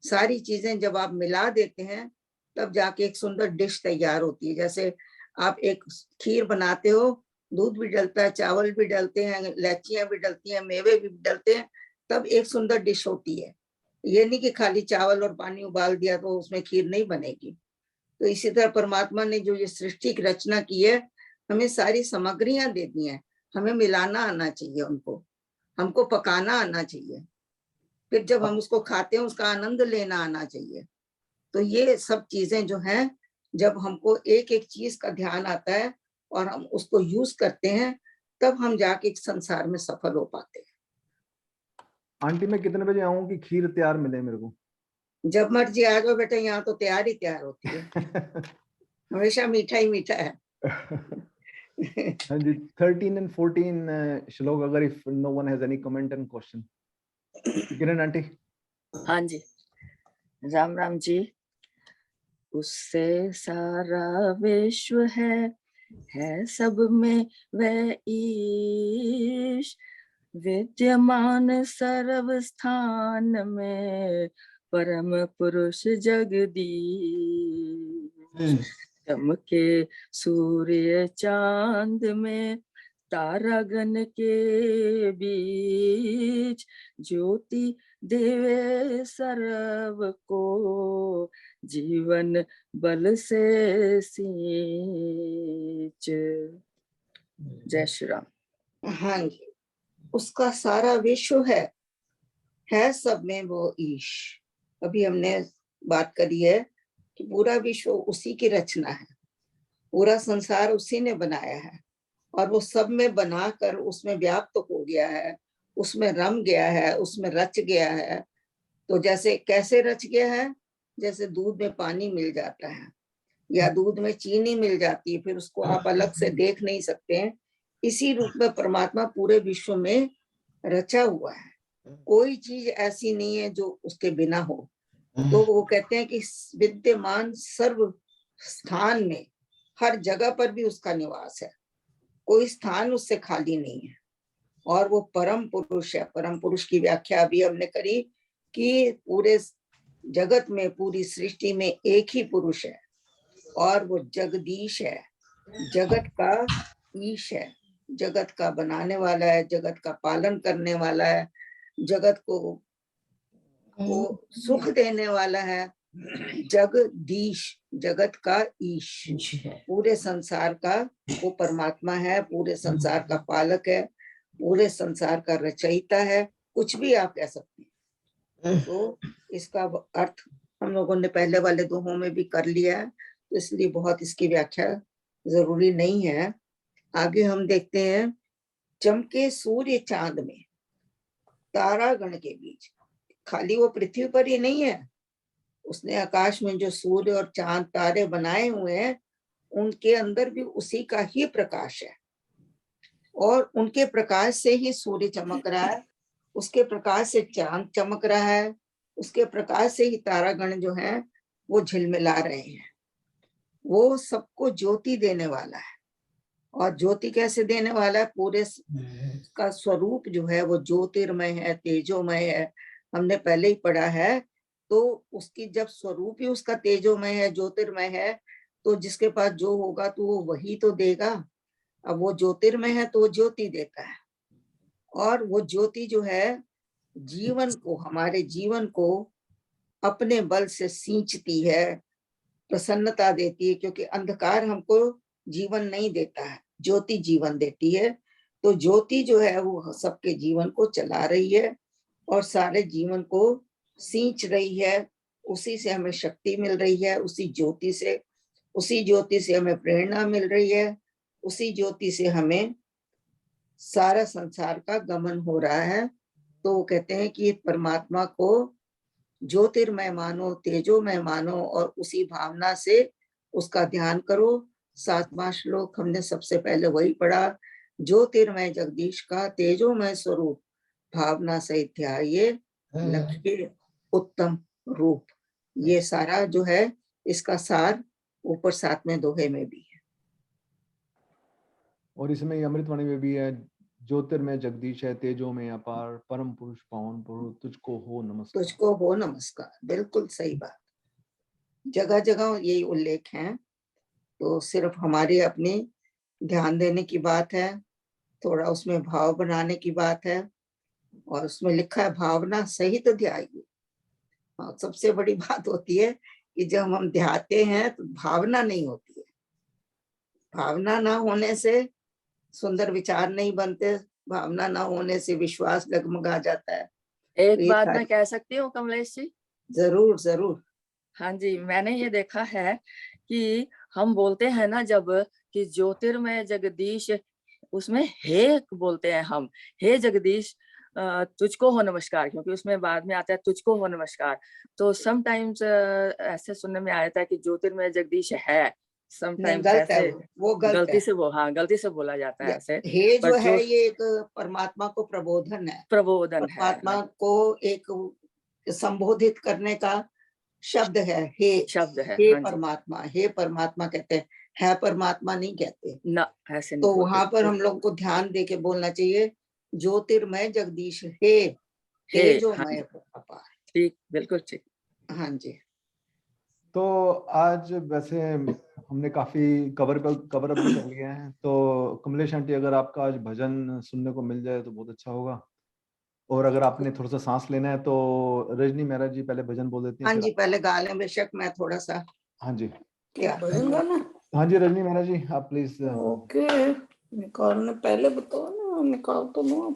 सारी चीजें जब आप मिला देते हैं, तब जाके एक सुंदर डिश तैयार होती है। जैसे आप एक खीर बनाते हो, दूध भी डलता है, चावल भी डलते हैं, इलायचियां भी डलती हैं, मेवे भी डलते हैं, तब एक सुंदर डिश होती है। ये नहीं कि खाली चावल और पानी उबाल दिया तो उसमें खीर नहीं बनेगी। तो इसी तरह परमात्मा ने जो ये सृष्टि की रचना की है, हमें सारी सामग्रियां दे दी हैं। हमें मिलाना आना चाहिए उनको, हमको पकाना आना चाहिए, फिर जब हम उसको खाते हैं उसका आनंद लेना आना चाहिए। तो ये सब चीजें जो हैं, जब हमको एक एक चीज का ध्यान आता है और हम उसको यूज करते हैं, तब हम जाके संसार में सफल हो पाते हैं। आंटी, मैं कितने बजे आऊं कि खीर तैयार मिले मेरे को? जब मर्जी आ जाओ बेटा, यहाँ तो तैयार ही तैयार होती है। हमेशा मीठा ही मीठा है। हाँ जी, 13 and 14 श्लोक, अगर if no one has any comment and question. Kiran aunty. हाँ जी, राम राम जी। उससे सारा विश्व है सब में वह ईश, विद्यमान सर्व स्थान में परम पुरुष जगदीश। चमके सूर्य चांद में तारागण के बीच, ज्योति देवे सर्व को जीवन बल से सींच। जय श्री राम। हाँ जी, उसका सारा विश्व है सब में वो ईश। अभी हमने बात करी है कि पूरा विश्व उसी की रचना है, पूरा संसार उसी ने बनाया है, और वो सब में बनाकर उसमें व्याप्त हो गया है, उसमें रम गया है, उसमें रच गया है। तो जैसे कैसे रच गया है, जैसे दूध में पानी मिल जाता है या दूध में चीनी मिल जाती है, फिर उसको आप अलग से देख नहीं सकते हैं। इसी रूप में परमात्मा पूरे विश्व में रचा हुआ है। कोई चीज ऐसी नहीं है जो उसके बिना हो। तो वो कहते हैं कि विद्यमान सर्व स्थान में, हर जगह पर भी उसका निवास है, कोई स्थान उससे खाली नहीं है। और वो परम पुरुष है। परम पुरुष की व्याख्या अभी हमने करी कि पूरे जगत में, पूरी सृष्टि में एक ही पुरुष है, और वो जगदीश है, जगत का ईश है। जगत का बनाने वाला है, जगत का पालन करने वाला है, जगत को सुख देने वाला है। जगदीश, जगत का ईश, पूरे संसार का वो परमात्मा है, पूरे संसार का पालक है, पूरे संसार का रचयिता है, कुछ भी आप कह सकते हैं। तो इसका अर्थ हम लोगों ने पहले वाले दोहों में भी कर लिया है, तो इसलिए बहुत इसकी व्याख्या जरूरी नहीं है। आगे हम देखते हैं, चमके सूर्य चांद में तारागण के बीच। खाली वो पृथ्वी पर ही नहीं है, उसने आकाश में जो सूर्य और चांद तारे बनाए हुए हैं उनके अंदर भी उसी का ही प्रकाश है, और उनके प्रकाश से ही सूर्य चमक रहा है, उसके प्रकाश से चांद चमक रहा है, उसके प्रकाश से ही तारागण जो हैं वो झिलमिला रहे हैं। वो सबको ज्योति देने वाला है, और ज्योति कैसे देने वाला है? पूरे का स्वरूप जो है वो ज्योतिर्मय है, तेजोमय है। हमने पहले ही पढ़ा है। तो उसकी जब स्वरूप ही उसका तेजोमय है, ज्योतिर्मय है, तो जिसके पास जो होगा तो वो वही तो देगा। अब वो ज्योतिर्मय है तो वो ज्योति देता है, और वो ज्योति जो है जीवन को, हमारे जीवन को अपने बल से सींचती है, प्रसन्नता देती है, क्योंकि अंधकार हमको जीवन नहीं देता है, ज्योति जीवन देती है। तो ज्योति जो है वो सबके जीवन को चला रही है और सारे जीवन को सींच रही है। उसी से हमें शक्ति मिल रही है, उसी ज्योति से हमें प्रेरणा मिल रही है, उसी ज्योति से हमें सारा संसार का गमन हो रहा है। तो वो कहते हैं कि परमात्मा को ज्योतिर्मय मानो, तेजोमय मानो, और उसी भावना से उसका ध्यान करो। 7वां श्लोक हमने सबसे पहले वही पढ़ा, ज्योतिर्मय जगदीश का तेजोमय स्वरूप भावना सहित ध्याये लक्ष्य उत्तम रूप। ये सारा जो है इसका सार ऊपर 7वें दोहे में भी है। और इसमें अमृतवाणी में भी है, ज्योतिर्मय जगदीश है, तेजो में अपार, परम पुरुष पावन पुरुष, तुझको हो नमस्कार। तुझको हो नमस्कार, बिल्कुल सही बात। जगह जगह यही उल्लेख है। तो सिर्फ हमारे अपने ध्यान देने की बात है, थोड़ा उसमें भाव बनाने की बात है, और उसमें लिखा है भावना सहित ध्याइए। सबसे बड़ी बात होती है कि जब हम ध्याते हैं तो भावना नहीं होती है। भावना ना होने से सुंदर विचार नहीं बनते, भावना ना होने से विश्वास डगमगा जाता है। एक तो ये बात मैं कह सकती हूँ कमलेश जी? जरूर जरूर। हाँ जी, मैंने ये देखा है कि हम बोलते हैं ना जब कि ज्योतिर्मय जगदीश, उसमें हे बोलते हैं हम, हे जगदीश तुझको हो नमस्कार, क्योंकि उसमें बाद में आता है तुझको हो नमस्कार। तो समटाइम्स ऐसे सुनने में आया था कि ज्योतिर्मय जगदीश है, समटाइम्स गलत है, ऐसे वो गलत गलती है। से गलती से बोला जाता है ऐसे। हे जो पर है ये एक परमात्मा को प्रबोधन है, प्रबोधन है, परमात्मा को एक संबोधित करने का शब्द है, हे हाँ परमात्मा। हे परमात्मा कहते हैं, है परमात्मा नहीं कहते ना, ऐसे नहीं तो बोलते। वहां पर हम लोग को ध्यान दे के बोलना चाहिए, ज्योतिर्मय जगदीश हे, तेजोमय अपार। ठीक, बिल्कुल ठीक। हाँ जी। तो आज वैसे हमने काफी कवर अप भी कर लिया है। तो कमलेश आंटी, अगर आपका आज भजन सुनने को मिल जाए तो बहुत अच्छा होगा। और अगर आपने थोड़ा सा सांस लेना है तो रजनी मेहरा जी पहले भजन बोल देती हैं। हाँ जी, पहले गा लें, बेशक मैं थोड़ा सा। हाँ जी, क्या भजन गाना? हाँ जी रजनी मेहरा जी, आप प्लीज। ओके, निकालने पहले बताओ ना, निकाल तो लो।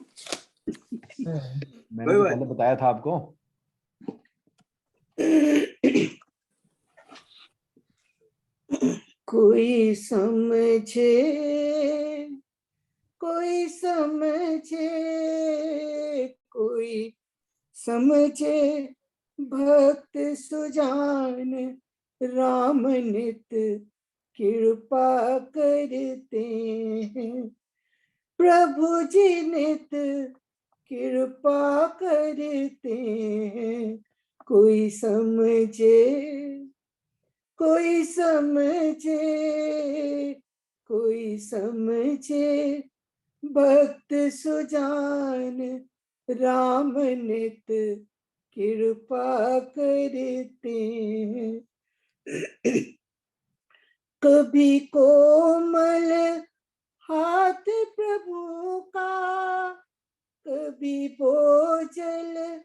मैंने तो पहले बताया था आपको। कोई समझे, कोई समझे, कोई समझे, भक्त सुजान राम नित कृपा करते हैं। प्रभु जी नित कृपा करते हैं। कोई समझे, कोई समझे, कोई समझे, भक्त सुजान राम नित कृपा करते हैं। कभी कोमल हाथ प्रभु का, कभी बोझल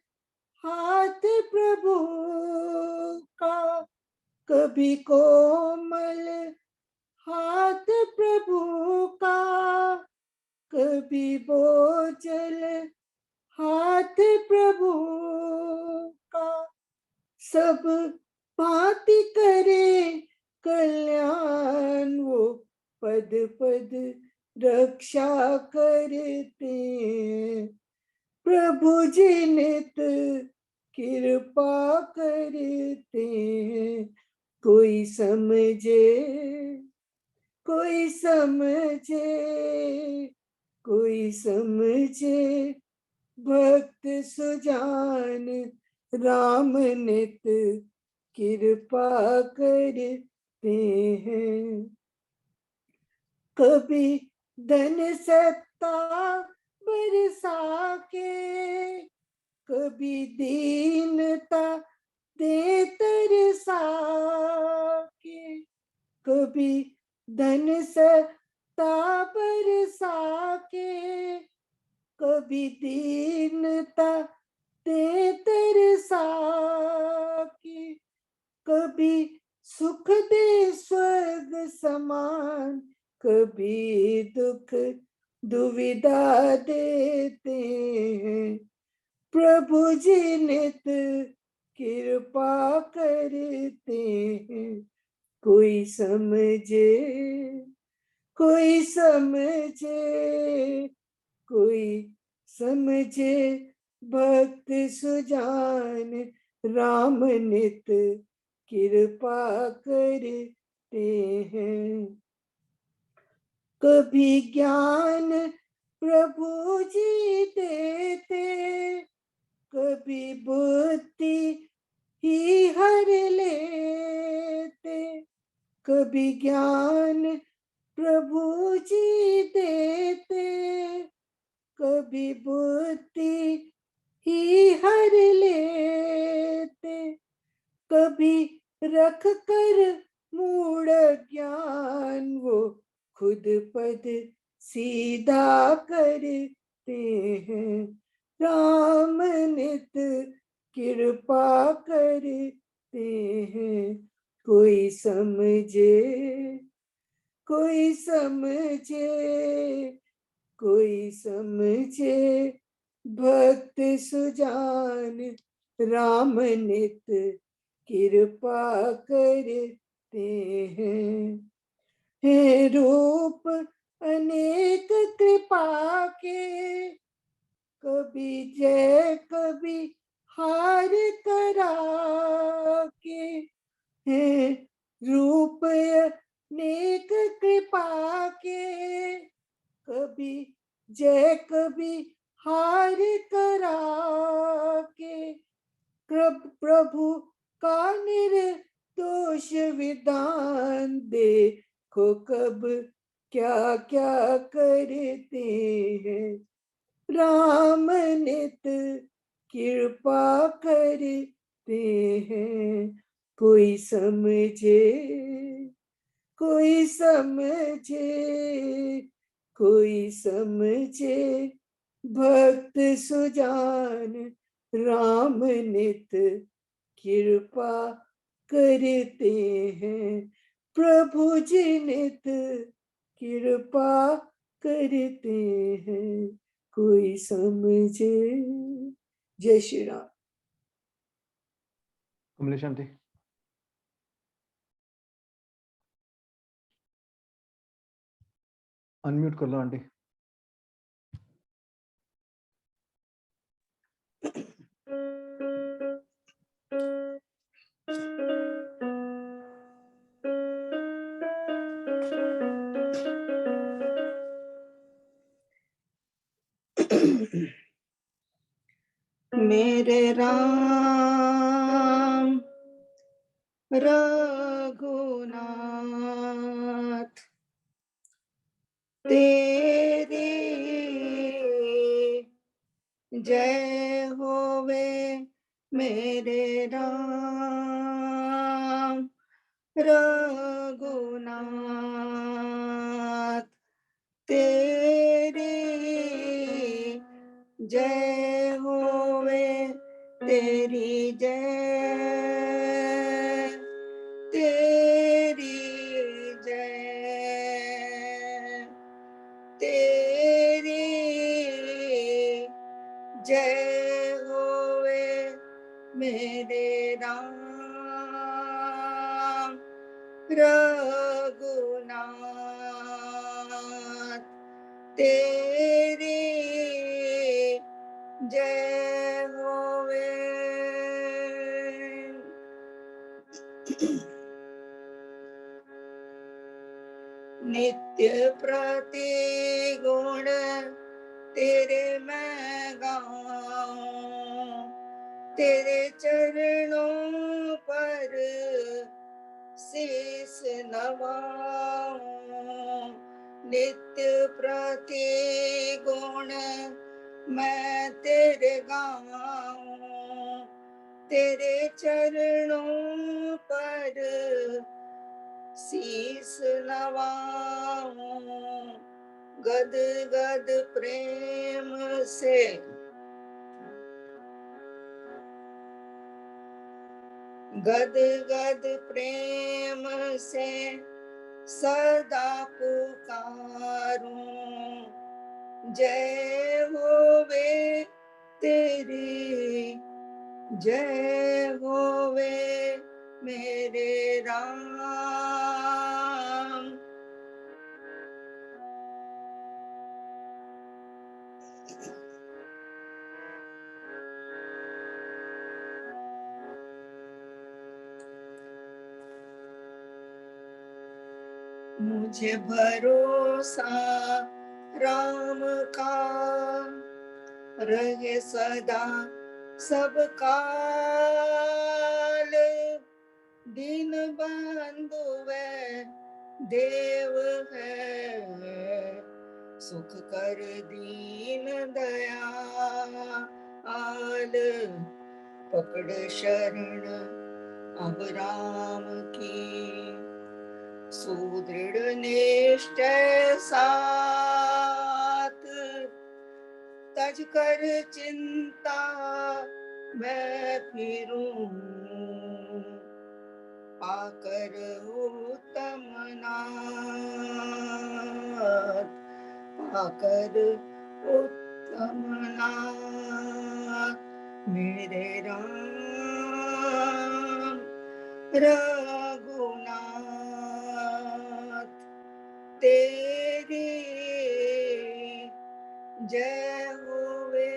हाथ प्रभु का, कभी कोमल हाथ प्रभु का, कभी बोझल हाथ प्रभु का। सब भांति करे कल्याण, वो पद पद रक्षा करते। प्रभु जी नित कृपा करते। कोई समझे, कोई समझे, कोई समझे, भक्त सुजान राम नित कृपा करते हैं। कभी धन सत्ता बरसा के, कभी दीनता दे तरसा के, कभी धन सत्ता बरसा के, कभी दीनता दे तरसा के, कभी सुख दे स्वर्ग समान, कभी दुख दुविधा देते हैं। प्रभु जी नित कृपा करते हैं। कोई समझे, कोई समझे, कोई समझे, भक्त सुजान राम नित कृपा करते हैं। कभी ज्ञान प्रभु जी देते, कभी बुद्धि ही हर लेते। कभी ज्ञान प्रभु जी देते, कभी बुद्धि ही हर लेते। कभी रख कर मूढ़ ज्ञान, वो खुद पद सीधा करते हैं। राम नित कृपा करते हैं। कोई समझे, कोई समझे, कोई समझे, भक्त सुजान राम नित कृपा करते हैं। है रूप अनेक कृपा के, कभी जय कभी हार करा के। है रूप अनेक कृपा के, कभी जय कभी हार करा के। प्रभु का निर्दोष विधान देखो कब क्या क्या करते हैं। राम नित कृपा करते हैं। कोई समझे, कोई समझे, कोई समझे, भक्त सुजान राम नित कृपा करते हैं। प्रभु जी नित कृपा करते हैं। कोई समझे। जय श्री राम। कमलेश आंटी। अनम्यूट कर लो आंटी। मेरे राम रघुनाथ तेरी जय होवे। मेरे राम रघुनाथ तेरी जय होवे, तेरी जय, तेरी जय, तेरी जय होवे मेरे राम रघुनाथ। तेरी जय होवे। नित्य प्रति गुण तेरे मैं गाऊं, तेरे चरणों पर शीस नवाऊं। नित्य प्रति गुण मैं तेरे गाऊं, तेरे चरणों पर शीस नवाऊं। गद गद प्रेम से गद गद प्रेम से सदा पुकारूं। जय होवे तेरी, जय होवे मेरे राम। मुझे भरोसा राम का रहे सदा सब काल। दीन बंधु वे देव है, सुख कर दीन दयाल। पकड़ शरण अब राम की, सुदृढ़ निश्चय साथ। तज कर चिंता मैं फिरूं, पाकर उत्तम नाथ, पाकर उत्तम नाथ। मेरे राम रघुनाथ। तेरी जय होवे।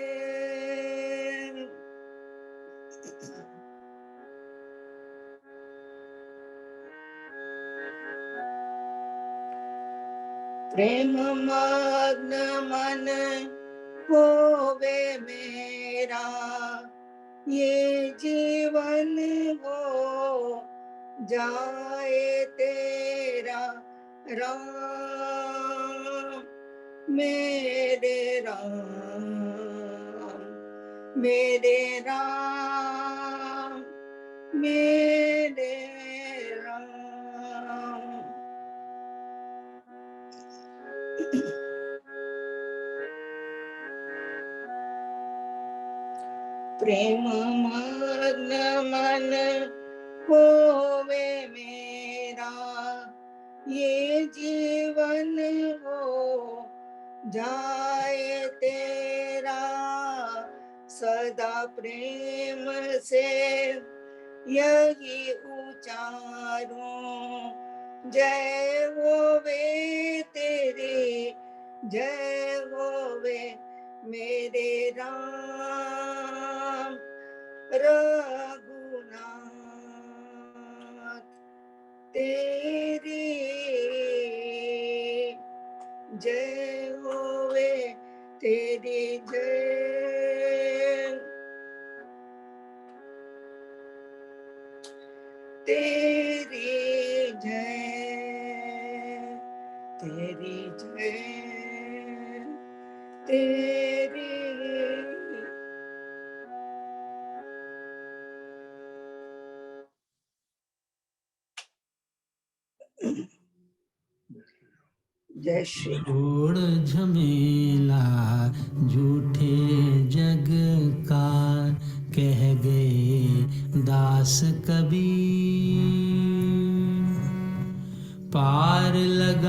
प्रेम मग्न मन होवे मेरा, ये जीवन हो जाए तेरा राम। मेरे राम, मेरे राम, मेरे राम। प्रेम मग्न मन होवे मेरा, ये जीवन हो जाए तेरा। सदा प्रेम से यही उचारूं। जय होवे तेरी, जय होवे मेरे राम रघुनाथ। तेरी जय होवे, तेरी जय, तेरी जय, तेरी जय, तेरी। जय श्री राम। छोड़ झमेला झूठे जग का, कह गए दास कबीर। पार लगा